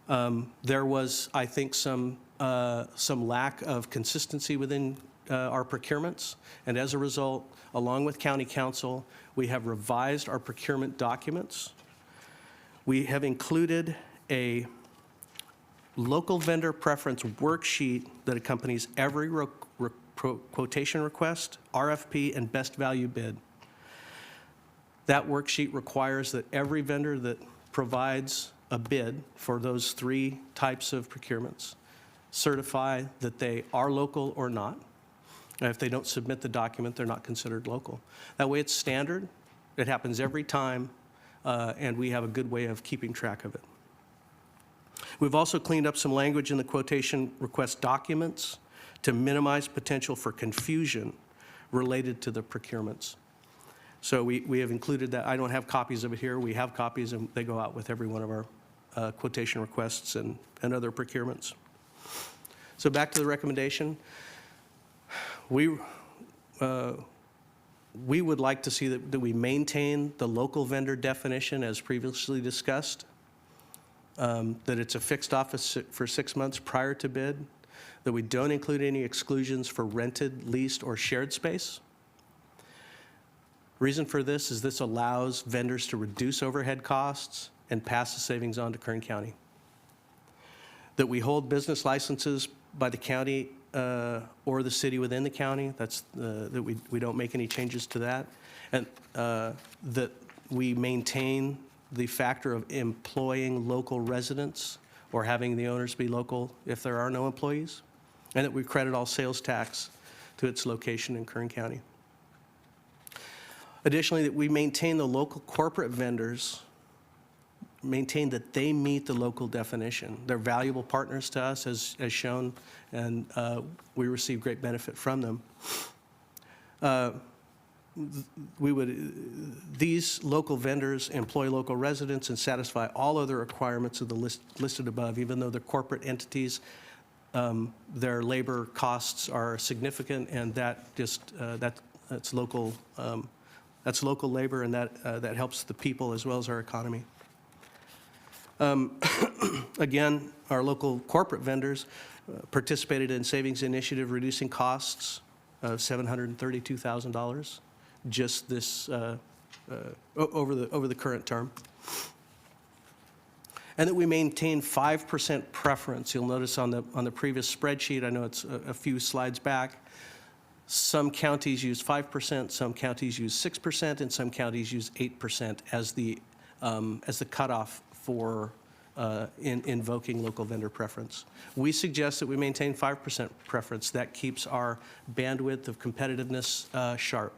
There was, I think, some lack of consistency within our procurements, and as a result, along with County Council, we have revised our procurement documents. We have included a local vendor preference worksheet that accompanies every quotation request, RFP, and best value bid. That worksheet requires that every vendor that provides a bid for those 3 types of procurements certify that they are local or not. And if they don't submit the document, they're not considered local. That way it's standard, it happens every time, and we have a good way of keeping track of it. We've also cleaned up some language in the quotation request documents to minimize potential for confusion related to the procurements. So we have included that. I don't have copies of it here. We have copies, and they go out with every one of our quotation requests and other procurements. So back to the recommendation. We would like to see that we maintain the local vendor definition as previously discussed, that it's a fixed office for 6 months prior to bid, that we don't include any exclusions for rented, leased, or shared space. Reason for this is this allows vendors to reduce overhead costs and pass the savings on to Kern County. That we hold business licenses by the county or the city within the county. That's that we don't make any changes to that, and that we maintain the factor of employing local residents or having the owners be local if there are no employees, and that we credit all sales tax to its location in Kern County. Additionally, that we maintain the local corporate vendors, maintain that they meet the local definition. They're valuable partners to us, as shown, and we receive great benefit from them. These local vendors employ local residents and satisfy all other requirements of the listed above, even though they're corporate entities. Their labor costs are significant, and that's local. That's local labor, and that helps the people as well as our economy. Again, our local corporate vendors participated in savings initiative, reducing costs of $732,000. just this, over the current term. And that we maintain 5% preference. You'll notice on the previous spreadsheet, I know it's a few slides back, some counties use 5%, some counties use 6%, and some counties use 8% as the cutoff for invoking local vendor preference. We suggest that we maintain 5% preference. That keeps our bandwidth of competitiveness sharp.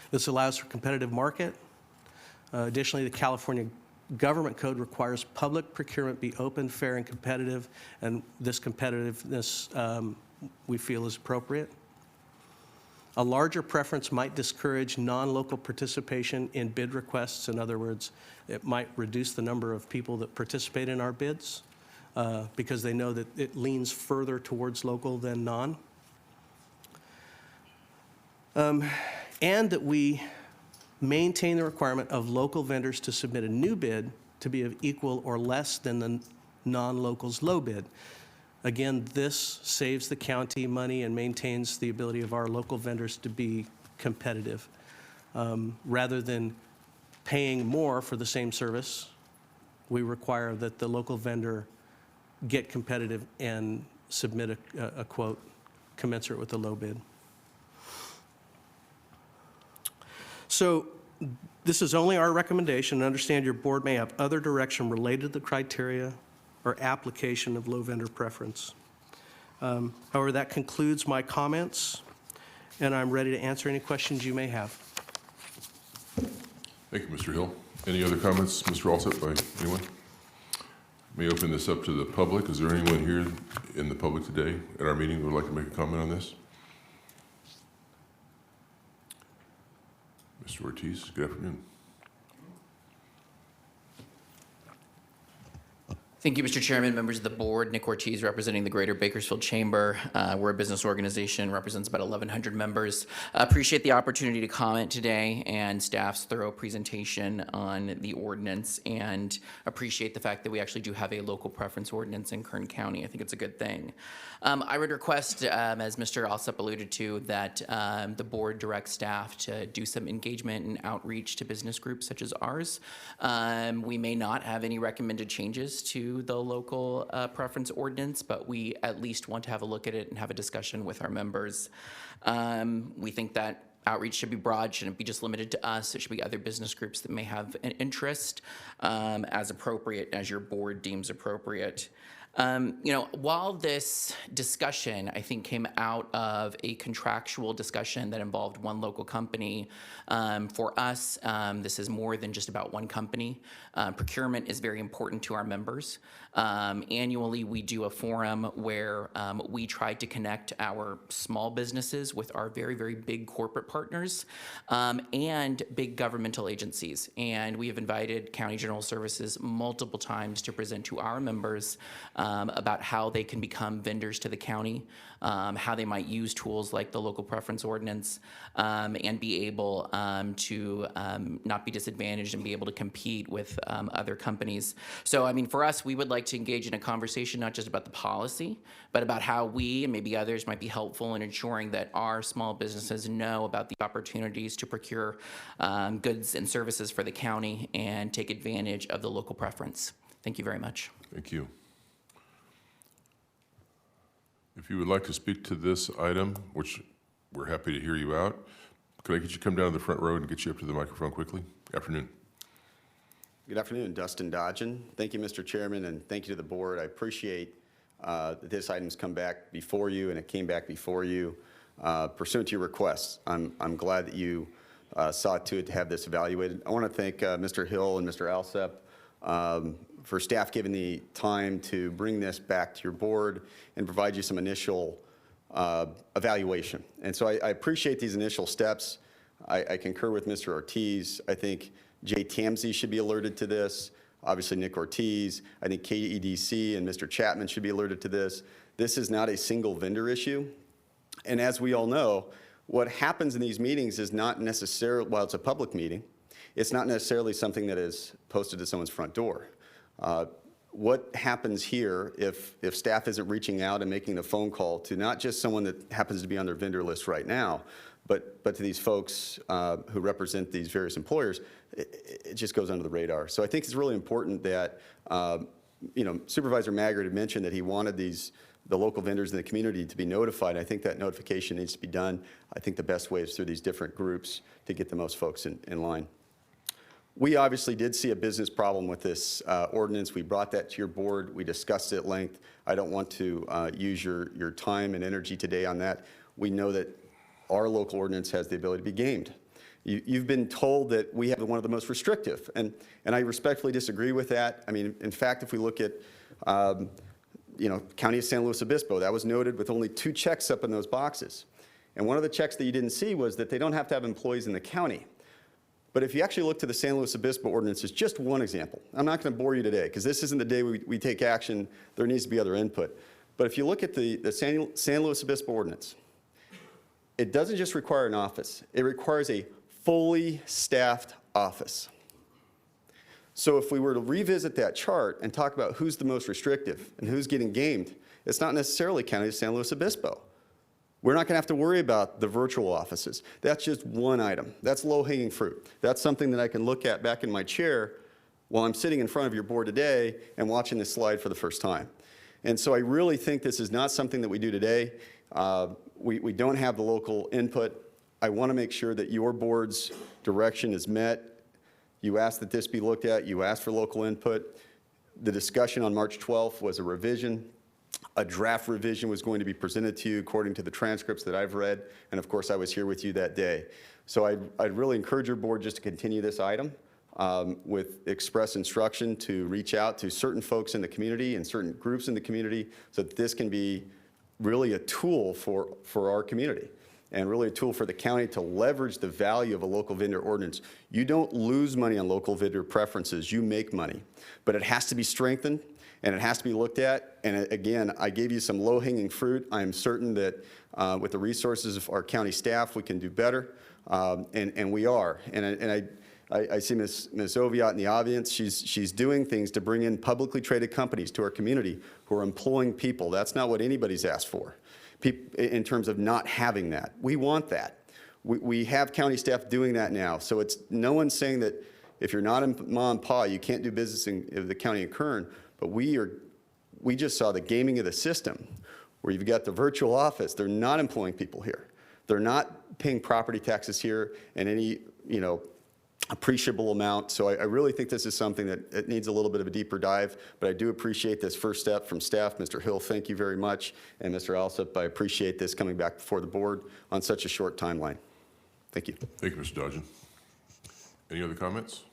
This allows for competitive market. Additionally, the California Government Code requires public procurement be open, fair, and competitive, and this competitiveness we feel is appropriate. A larger preference might discourage non-local participation in bid requests. In other words, it might reduce the number of people that participate in our bids because they know that it leans further towards local than non. And that we maintain the requirement of local vendors to submit a new bid to be of equal or less than the non-local's low bid. Again, this saves the county money and maintains the ability of our local vendors to be competitive. Rather than paying more for the same service, we require that the local vendor get competitive and submit a quote commensurate with the low bid. So this is only our recommendation. Understand your board may have other direction related to the criteria or application of low vendor preference. However, that concludes my comments, and I'm ready to answer any questions you may have. Thank you, Mr. Hill. Any other comments, Mr. Alsop, by anyone? May open this up to the public. Is there anyone here in the public today at our meeting who would like to make a comment on this? Mr. Ortiz, good afternoon. Thank you, Mr. Chairman, members of the board. Nick Ortiz, representing the Greater Bakersfield Chamber. We're a business organization, represents about 1,100 members. Appreciate the opportunity to comment today and staff's thorough presentation on the ordinance, and appreciate the fact that we actually do have a local preference ordinance in Kern County. I think it's a good thing. I would request, as Mr. Alsop alluded to, that the board direct staff to do some engagement and outreach to business groups such as ours. We may not have any recommended changes to the local preference ordinance, but we at least want to have a look at it and have a discussion with our members. We think that outreach should be broad, shouldn't be just limited to us. It should be other business groups that may have an interest as appropriate, as your board deems appropriate. While this discussion, I think, came out of a contractual discussion that involved one local company, for us, this is more than just about one company. Procurement is very important to our members. Annually, we do a forum where we try to connect our small businesses with our very, very big corporate partners and big governmental agencies. And we have invited County General Services multiple times to present to our members about how they can become vendors to the county, how they might use tools like the local preference ordinance, and be able to not be disadvantaged and be able to compete with other companies. So, I mean, for us, we would like to engage in a conversation not just about the policy, but about how we and maybe others might be helpful in ensuring that our small businesses know about the opportunities to procure goods and services for the county and take advantage of the local preference. Thank you very much. Thank you. If you would like to speak to this item, which we're happy to hear you out, could I get you to come down to the front row and get you up to the microphone quickly? Afternoon. Good afternoon, Dustin Dodgen. Thank you, Mr. Chairman, and thank you to the board. I appreciate that this item's come back before you, and it came back before you pursuant to your requests. I'm glad that you saw to it to have this evaluated. I want to thank Mr. Hill and Mr. Alsop for staff giving the time to bring this back to your board and provide you some initial evaluation. And so I appreciate these initial steps. I concur with Mr. Ortiz. I think Jay Tamsey should be alerted to this. Obviously, Nick Ortiz. I think KEDC and Mr. Chapman should be alerted to this. This is not a single vendor issue. And as we all know, what happens in these meetings is not necessarily, while it's a public meeting, it's not necessarily something that is posted to someone's front door. What happens here if staff isn't reaching out and making a phone call to not just someone that happens to be on their vendor list right now, but to these folks who represent these various employers, it just goes under the radar. So I think it's really important that, Supervisor Maggard had mentioned that he wanted the local vendors in the community to be notified. I think that notification needs to be done. I think the best way is through these different groups to get the most folks in line. We obviously did see a business problem with this ordinance. We brought that to your board. We discussed it at length. I don't want to use your time and energy today on that. We know that our local ordinance has the ability to be gamed. You've been told that we have one of the most restrictive, and I respectfully disagree with that. I mean, in fact, if we look at County of San Luis Obispo, that was noted with only 2 checks up in those boxes. And one of the checks that you didn't see was that they don't have to have employees in the county. But if you actually look to the San Luis Obispo ordinance, it's just one example. I'm not going to bore you today because this isn't the day we take action. There needs to be other input. But if you look at the San Luis Obispo ordinance, it doesn't just require an office. It requires a fully staffed office. So if we were to revisit that chart and talk about who's the most restrictive and who's getting gamed, it's not necessarily County of San Luis Obispo. We're not going to have to worry about the virtual offices. That's just one item. That's low-hanging fruit. That's something that I can look at back in my chair while I'm sitting in front of your board today and watching this slide for the first time. And so I really think this is not something that we do today. We don't have the local input. I want to make sure that your board's direction is met. You asked that this be looked at. You asked for local input. The discussion on March 12th was a revision. A draft revision was going to be presented to you according to the transcripts that I've read, and of course I was here with you that day. So I'd really encourage your board just to continue this item with express instruction to reach out to certain folks in the community and certain groups in the community so that this can be really a tool for our community and really a tool for the county to leverage the value of a local vendor ordinance. You don't lose money on local vendor preferences, you make money, but it has to be strengthened and it has to be looked at. And again, I gave you some low-hanging fruit. I'm certain that with the resources of our county staff, we can do better, and we are. And I see Ms. Oviatt in the audience. She's doing things to bring in publicly traded companies to our community who are employing people. That's not what anybody's asked for in terms of not having that. We want that. We have county staff doing that now. So it's no one's saying that if you're not in Ma and Pa, you can't do business in the county of Kern. But we just saw the gaming of the system where you've got the virtual office. They're not employing people here. They're not paying property taxes here in any, appreciable amount. So I really think this is something that it needs a little bit of a deeper dive, but I do appreciate this first step from staff. Mr. Hill, thank you very much. And Mr. Alsop, I appreciate this coming back before the board on such a short timeline. Thank you. Thank you, Mr. Dodgen. Any other comments?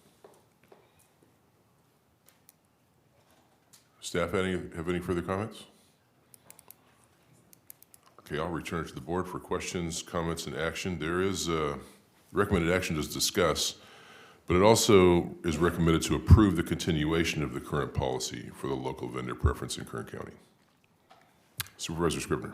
Staff have any further comments? Okay, I'll return it to the board for questions, comments, and action. There is recommended action to discuss, but it also is recommended to approve the continuation of the current policy for the local vendor preference in Kern County. Supervisor Scribner.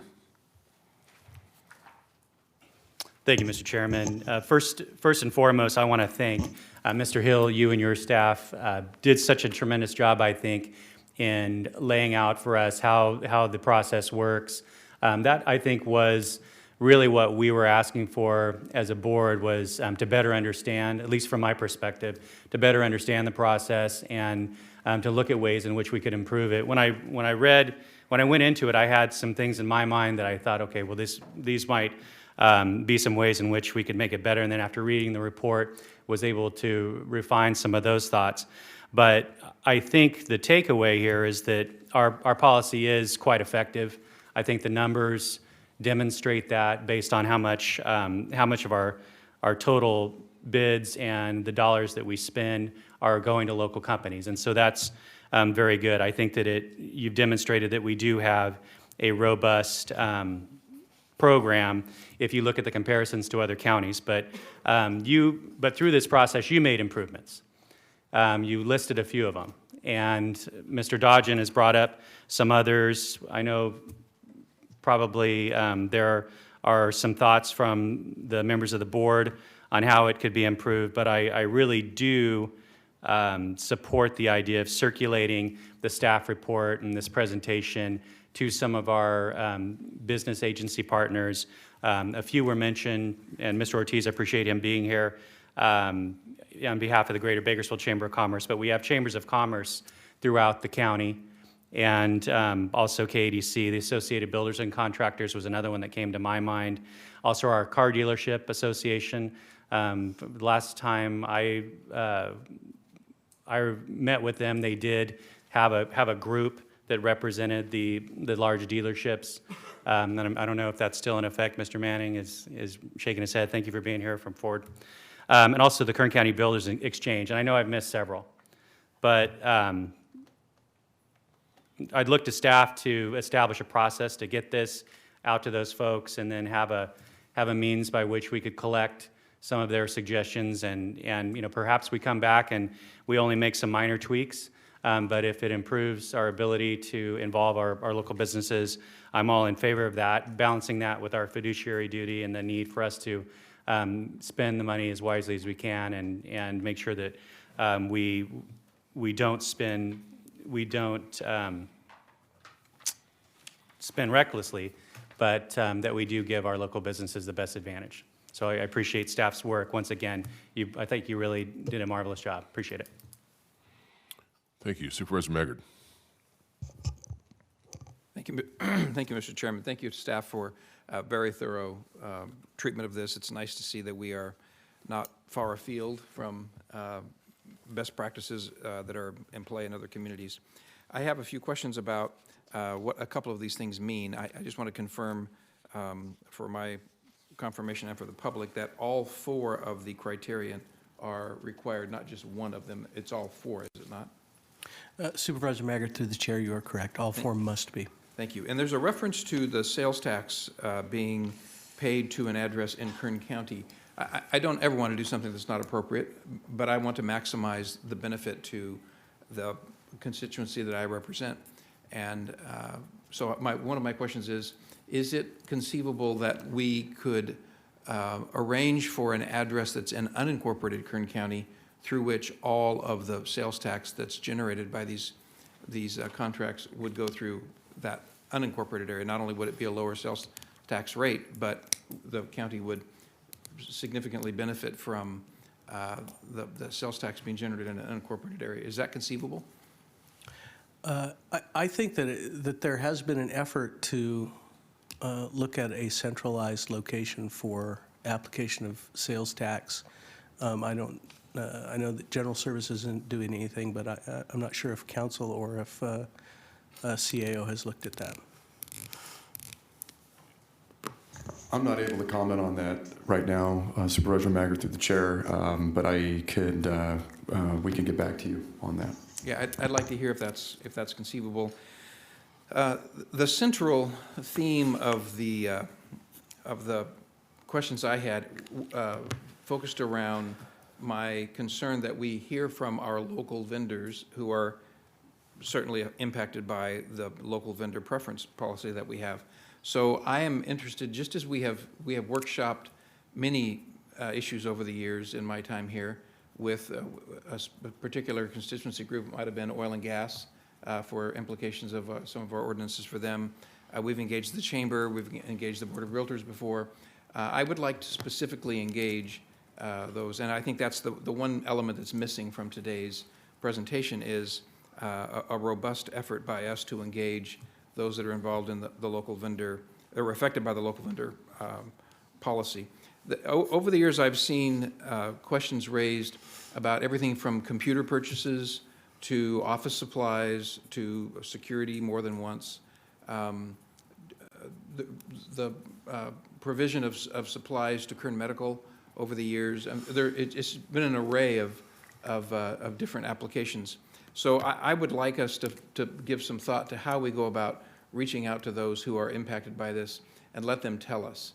Thank you, Mr. Chairman. First and foremost, I want to thank Mr. Hill. You and your staff did such a tremendous job, I think, in laying out for us how the process works. That, I think, was really what we were asking for as a board, was to better understand, at least from my perspective, to better understand the process and to look at ways in which we could improve it. When I went into it, I had some things in my mind that I thought, okay, well, these might be some ways in which we could make it better. And then after reading the report, was able to refine some of those thoughts. But I think the takeaway here is that our policy is quite effective. I think the numbers demonstrate that based on how much of our total bids and the dollars that we spend are going to local companies. And so that's very good. I think that you've demonstrated that we do have a robust program if you look at the comparisons to other counties. But through this process, you made improvements. You listed a few of them. And Mr. Dodgen has brought up some others. I know probably there are some thoughts from the members of the board on how it could be improved, but I really do support the idea of circulating the staff report and this presentation to some of our business agency partners. A few were mentioned, and Mr. Ortiz, I appreciate him being here on behalf of the Greater Bakersfield Chamber of Commerce, but we have chambers of commerce throughout the county, and also KADC, the Associated Builders and Contractors was another one that came to my mind. Also our Car Dealership Association. Last time I met with them, they did have a group that represented the large dealerships. And I don't know if that's still in effect. Mr. Manning is shaking his head. Thank you for being here from Ford. And also the Kern County Builders Exchange. And I know I've missed several, but I'd look to staff to establish a process to get this out to those folks, and then have a means by which we could collect some of their suggestions, and perhaps we come back and we only make some minor tweaks, but if it improves our ability to involve our local businesses, I'm all in favor of that, balancing that with our fiduciary duty and the need for us to spend the money as wisely as we can, and make sure that we don't spend recklessly, but that we do give our local businesses the best advantage. So I appreciate staff's work. Once again, I think you really did a marvelous job. Appreciate it. Thank you. Supervisor Maggard. Thank you, thank you, Mr. Chairman. Thank you to staff for very thorough treatment of this. It's nice to see that we are not far afield from best practices that are in play in other communities. I have a few questions about what a couple of these things mean. I just want to confirm for my confirmation and for the public that all 4 of the criterion are required, not just one of them. It's all 4, is it not? Supervisor Maggard, through the chair, you are correct. All 4 must be. Thank you. And there's a reference to the sales tax being paid to an address in Kern County. I don't ever want to do something that's not appropriate, but I want to maximize the benefit to the constituency that I represent. And so one of my questions is it conceivable that we could arrange for an address that's in unincorporated Kern County through which all of the sales tax that's generated by these contracts would go through that unincorporated area? Not only would it be a lower sales tax rate, but the county would significantly benefit from the sales tax being generated in an unincorporated area. Is that conceivable? I think that there has been an effort to look at a centralized location for application of sales tax. I know that General Services isn't doing anything, but I'm not sure if council or if CAO has looked at that. I'm not able to comment on that right now, Supervisor Maggard, through the chair, but I could, we can get back to you on that. Yeah, I'd like to hear if that's conceivable. The central theme of the questions I had focused around my concern that we hear from our local vendors who are certainly impacted by the local vendor preference policy that we have. So I am interested, just as we have workshopped many issues over the years in my time here with a particular constituency group, it might have been oil and gas, for implications of some of our ordinances for them. We've engaged the chamber, we've engaged the Board of Realtors before. I would like to specifically engage those, and I think that's the one element that's missing from today's presentation is a robust effort by us to engage those that are involved in the local vendor, or affected by the local vendor policy. Over the years, I've seen questions raised about everything from computer purchases to office supplies to security more than once. The provision of supplies to Kern Medical over the years, it's been an array of different applications. So I would like us to give some thought to how we go about reaching out to those who are impacted by this and let them tell us.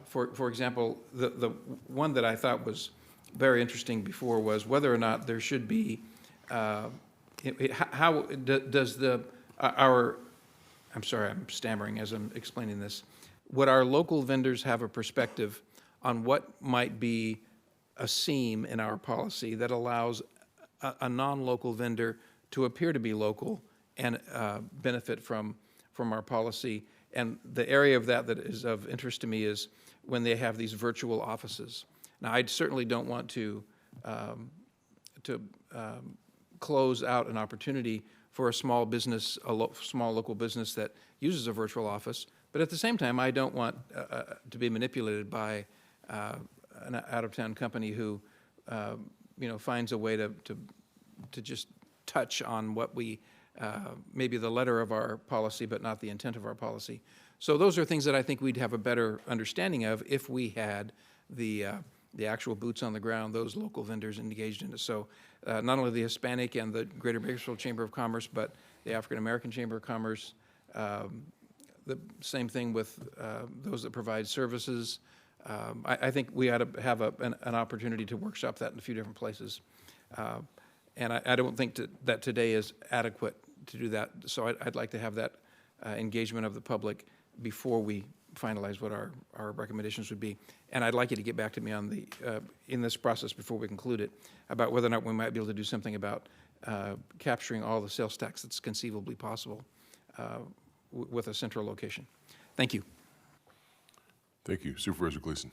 For example, the one that I thought was very interesting before was whether or not there should be, how does I'm sorry, I'm stammering as I'm explaining this. Would our local vendors have a perspective on what might be a seam in our policy that allows a non-local vendor to appear to be local and benefit from, from our policy. And the area of that is of interest to me is when they have these virtual offices. Now, I certainly don't want to close out an opportunity for a small business, small local business that uses a virtual office. But at the same time, I don't want to be manipulated by an out-of-town company who, finds a way to just touch on what we, maybe the letter of our policy, but not the intent of our policy. So those are things that I think we'd have a better understanding of if we had the actual boots on the ground, those local vendors engaged in it. So not only the Hispanic and the Greater Bakersfield Chamber of Commerce, but the African American Chamber of Commerce, the same thing with those that provide services. I think we ought to have an opportunity to workshop that in a few different places. And I don't think that today is adequate to do that. So I'd like to have that engagement of the public before we finalize what our recommendations would be. And I'd like you to get back to me on in this process before we conclude it, about whether or not we might be able to do something about capturing all the sales tax that's conceivably possible with a central location. Thank you. Thank you. Supervisor Gleason.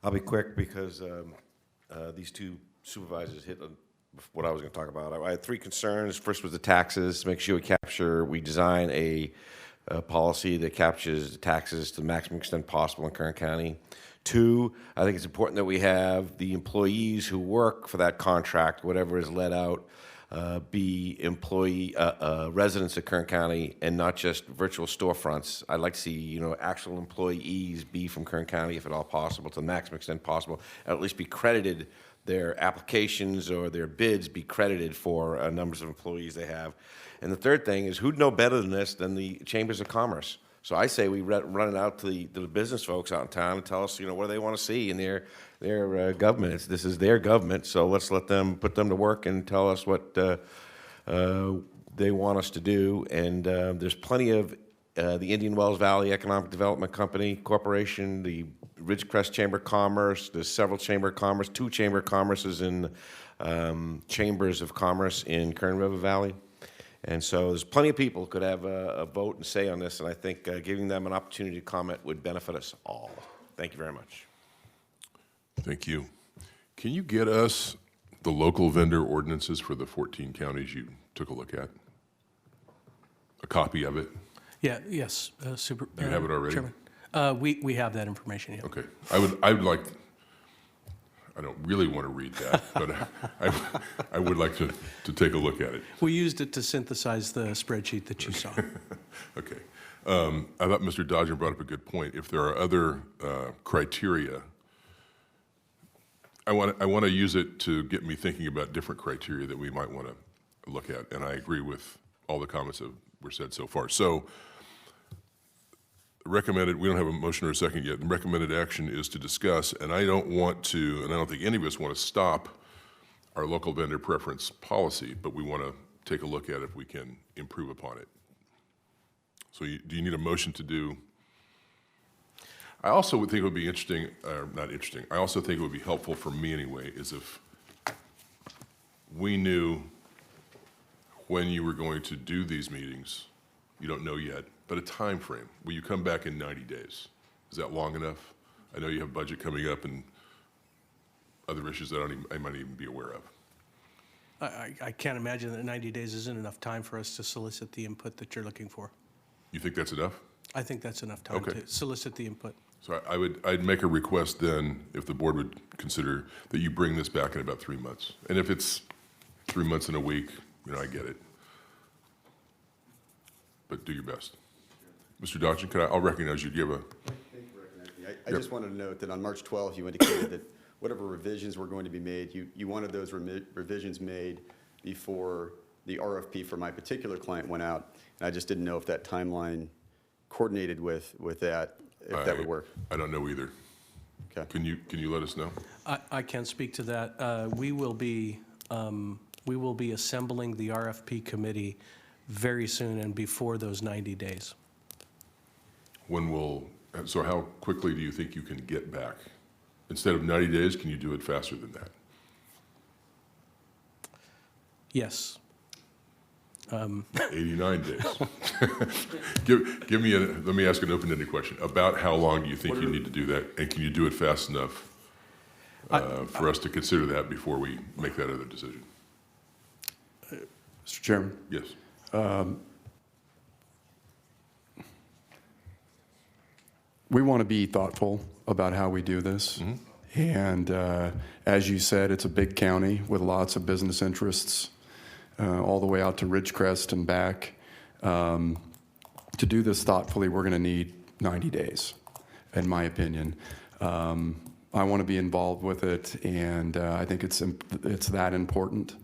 I'll be quick because these two supervisors hit what I was going to talk about. I had three concerns. First was the taxes. Make sure we design a policy that captures the taxes to the maximum extent possible in Kern County. Two, I think it's important that we have the employees who work for that contract, whatever is let out, be residents of Kern County and not just virtual storefronts. I'd like to see, actual employees be from Kern County, if at all possible, to the maximum extent possible, and at least be credited, their applications or their bids be credited for numbers of employees they have. And the third thing is, who'd know better than this than the Chambers of Commerce? So I say we run it out to the business folks out in town and tell us, what do they want to see in their government. This is their government, so let's put them to work and tell us what they want us to do. And there's plenty of the Indian Wells Valley Economic Development Company Corporation, the Ridgecrest Chamber of Commerce. There's several Chamber of Commerce, 2 Chamber of Commerces in Chambers of Commerce in Kern River Valley. And so there's plenty of people who could have a vote and say on this, and I think giving them an opportunity to comment would benefit us all. Thank you very much. Thank you. Can you get us the local vendor ordinances for the 14 counties you took a look at? A copy of it? Yeah, yes, Do you have it already? Chairman. We have that information, yeah. Okay. I would like, I don't really want to read that, but I would like to take a look at it. We used it to synthesize the spreadsheet that you saw. Okay. I thought Mr. Dodger brought up a good point. If there are other criteria, I want to use it to get me thinking about different criteria that we might want to look at, and I agree with all the comments that were said so far. So recommended, we don't have a motion or a second yet, the recommended action is to discuss, and I don't want to, and I don't think any of us want to stop our local vendor preference policy, but we want to take a look at if we can improve upon it. So do you need a motion to do? I also would think it would be interesting, not interesting, I also think it would be helpful for me anyway, is if we knew when you were going to do these meetings, you don't know yet, but a time frame. Will you come back in 90 days? Is that long enough? I know you have budget coming up and other issues that I might even be aware of. I can't imagine that 90 days isn't enough time for us to solicit the input that you're looking for. You think that's enough? I think that's enough time Okay. to solicit the input. So I'd make a request then, if the board would consider, that you bring this back in about 3 months. And if it's 3 months and a week, I get it. But do your best. Mr. Dodgen, I'll recognize you. Do you have a? Thank you for recognizing me. I just wanted to note that on March 12th, you indicated that whatever revisions were going to be made, you wanted those revisions made before the RFP for my particular client went out. And I just didn't know if that timeline coordinated with that, if that would work. I don't know either. Okay. Can you let us know? I can't speak to that. We will be assembling the RFP committee very soon and before those 90 days. So how quickly do you think you can get back? Instead of 90 days, can you do it faster than that? Yes. 89 days. Let me ask an open-ended question. About how long do you think you need to do that? And can you do it fast enough for us to consider that before we make that other decision? Mr. Chairman? Yes. We want to be thoughtful about how we do this. And as you said, it's a big county with lots of business interests all the way out to Ridgecrest and back. To do this thoughtfully, we're going to need 90 days, in my opinion. I want to be involved with it, and I think it's that important.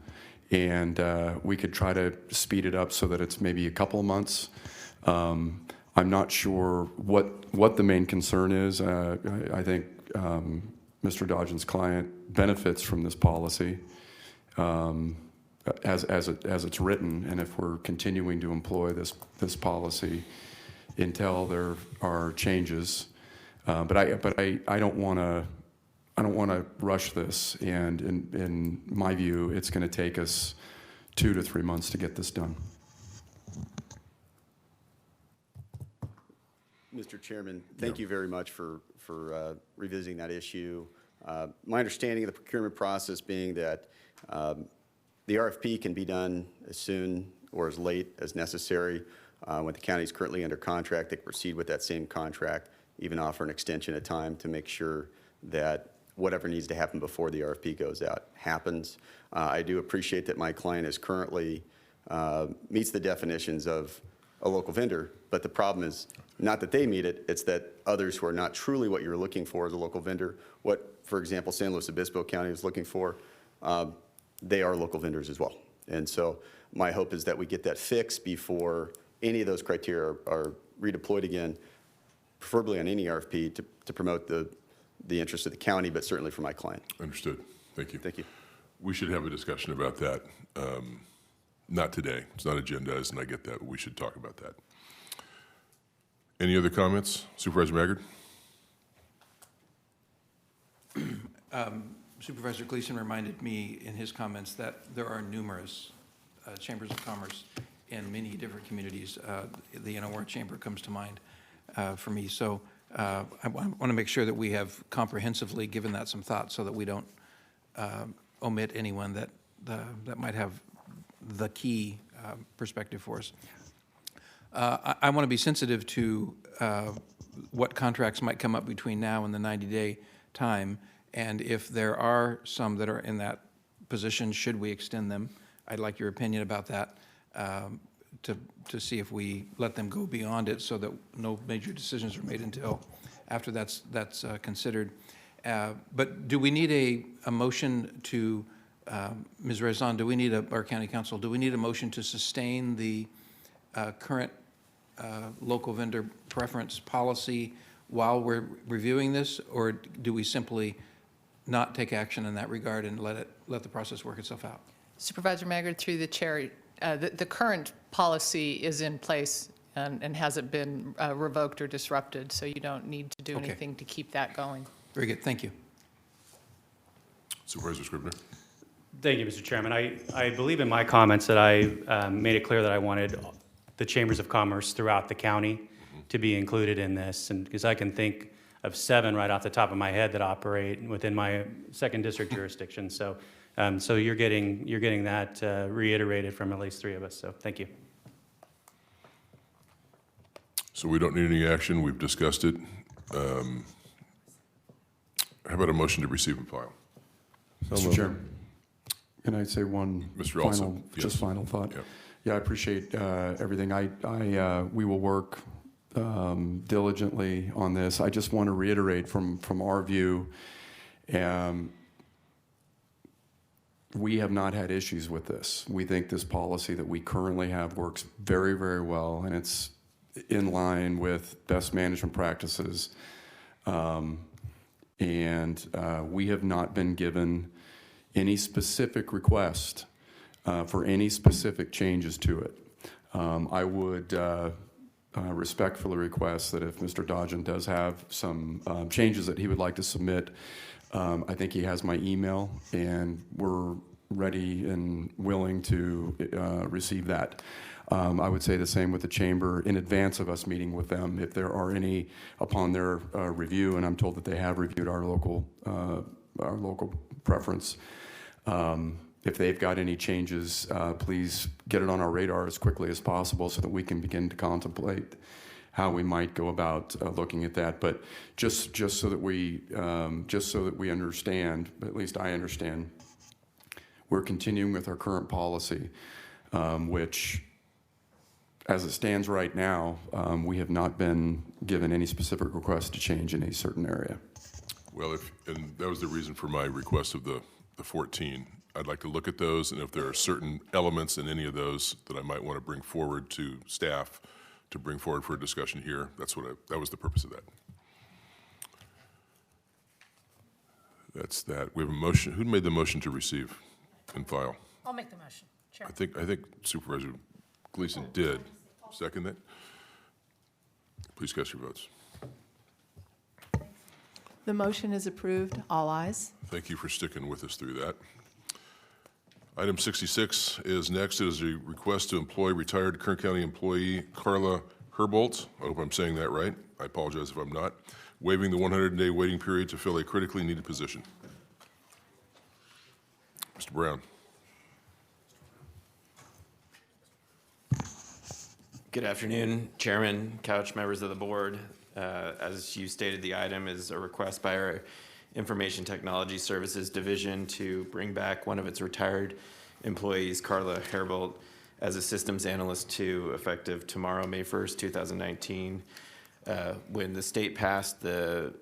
And we could try to speed it up so that it's maybe a couple of months. I'm not sure what the main concern is. I think Mr. Dodgen's client benefits from this policy as it's written, and if we're continuing to employ this policy until there are changes, but I don't want to rush this. And in my view, it's going to take us 2 to 3 months to get this done. Mr. Chairman, thank you very much for revisiting that issue. My understanding of the procurement process being that the RFP can be done as soon or as late as necessary. When the county is currently under contract, they can proceed with that same contract, even offer an extension of time to make sure that whatever needs to happen before the RFP goes out happens. I do appreciate that my client is currently meets the definitions of a local vendor, but the problem is not that they meet it, it's that others who are not truly what you're looking for as a local vendor, what, for example, San Luis Obispo County is looking for, they are local vendors as well. And so my hope is that we get that fixed before any of those criteria are redeployed again, preferably on any RFP to promote the interest of the county, but certainly for my client. Understood. Thank you. Thank you. We should have a discussion about that. Not today. It's not agendized, and I get that. But we should talk about that. Any other comments? Supervisor Maggard? Supervisor Gleason reminded me in his comments that there are numerous chambers of commerce in many different communities. The NOR Chamber comes to mind for me. So I want to make sure that we have comprehensively given that some thought so that we don't omit anyone that might have the key perspective for us. I want to be sensitive to what contracts might come up between now and the 90-day time, and if there are some that are in that position, should we extend them? I'd like your opinion about that, to see if we let them go beyond it so that no major decisions are made until after that's considered. But do we need a motion to, Ms. Rezan, do we need our county council, do we need a motion to sustain the current local vendor preference policy while we're reviewing this, or do we simply not take action in that regard and let the process work itself out? Supervisor Maggard, through the chair, the current policy is in place and hasn't been revoked or disrupted, so you don't need to do anything to keep that going. Very good. Thank you. Supervisor Scribner? Thank you, Mr. Chairman. I believe in my comments that I made it clear that I wanted the chambers of commerce throughout the county to be included in this, and because I can think of 7 right off the top of my head that operate within my 2nd district jurisdiction. So, so you're getting that reiterated from at least 3 of us. So, thank you. So we don't need any action. We've discussed it. How about a motion to receive and file? Mr. Chairman, can I say one final thought? Yep. Yeah, I appreciate everything. We will work diligently on this. I just want to reiterate from our view, we have not had issues with this. We think this policy that we currently have works very, very well, and it's in line with best management practices. And we have not been given any specific request for any specific changes to it. I would respectfully request that if Mr. Dodgen does have some changes that he would like to submit, I think he has my email, and we're ready and willing to receive that. I would say the same with the chamber in advance of us meeting with them. If there are any upon their review, and I'm told that they have reviewed our local preference, if they've got any changes, please get it on our radar as quickly as possible so that we can begin to contemplate how we might go about looking at that. But just so that we understand, at least I understand, we're continuing with our current policy, which, as it stands right now, we have not been given any specific request to change in a certain area. Well, and that was the reason for my request of the 14. I'd like to look at those, and if there are certain elements in any of those that I might want to bring forward to staff to bring forward for a discussion here, that was the purpose of that. That's that. We have a motion. Who made the motion to receive and file? I'll make the motion, Chair. I think Supervisor Gleason did. Second that? Please cast your votes. The motion is approved. All ayes. Thank you for sticking with us through that. Item 66 is next. It is a request to employ retired Kern County employee Carla Herbolt. I hope I'm saying that right. I apologize if I'm not. Waiving the 100-day waiting period to fill a critically needed position. Mr. Brown. Good afternoon, Chairman, Couch, members of the board. As you stated, the item is a request by our Information Technology Services Division to bring back one of its retired employees, Carla Herbolt, as a Systems Analyst 2, effective tomorrow, May 1st, 2019. When the state passed the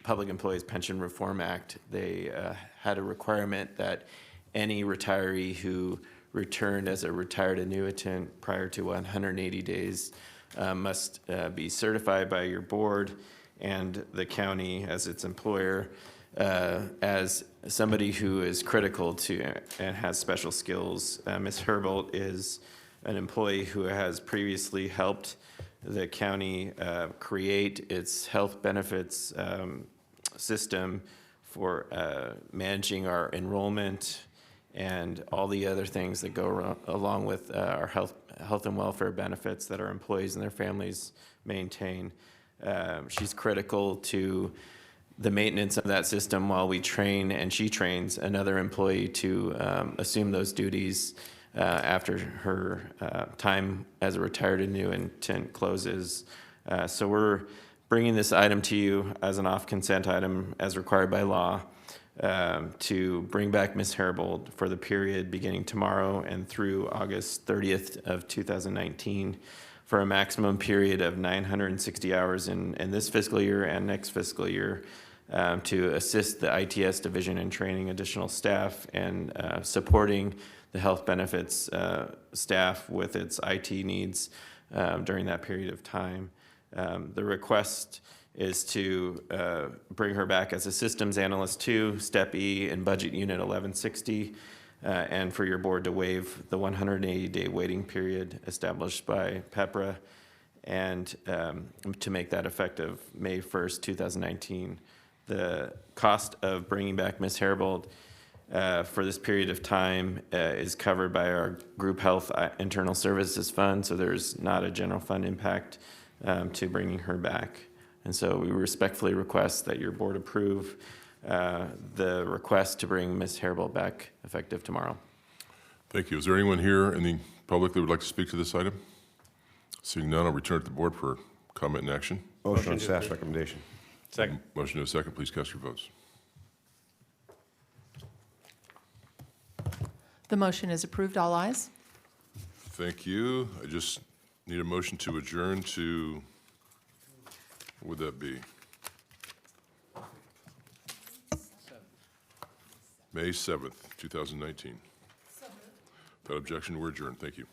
Public Employees Pension Reform Act, they had a requirement that any retiree who returned as a retired annuitant prior to 180 days must be certified by your board and the county as its employer as somebody who is critical to and has special skills. Ms. Herbolt is an employee who has previously helped the county create its health benefits system for managing our enrollment and all the other things that go along with our health and welfare benefits that our employees and their families maintain. She's critical to the maintenance of that system while we train, and she trains another employee to assume those duties after her time as a retired annuitant closes. So we're bringing this item to you as an off-consent item as required by law to bring back Ms. Herbolt for the period beginning tomorrow and through August 30th of 2019 for a maximum period of 960 hours in this fiscal year and next fiscal year to assist the ITS division in training additional staff and supporting the health benefits staff with its IT needs during that period of time. The request is to bring her back as a Systems Analyst 2, Step E, in Budget Unit 1160, and for your board to waive the 180-day waiting period established by PEPRA, and to make that effective May 1st, 2019. The cost of bringing back Ms. Herbolt for this period of time is covered by our Group Health Internal Services Fund, so there's not a general fund impact to bringing her back. And so we respectfully request that your board approve the request to bring Ms. Herbolt back effective tomorrow. Thank you. Is there anyone here in the public that would like to speak to this item? Seeing none, I'll return it to the board for comment and action. Motion on staff's recommendation. Second. Motion to a second. Please cast your votes. The motion is approved. All ayes. Thank you. I just need a motion to adjourn to, what would that be? May 7th, 2019. Without objection, we're adjourned. Thank you.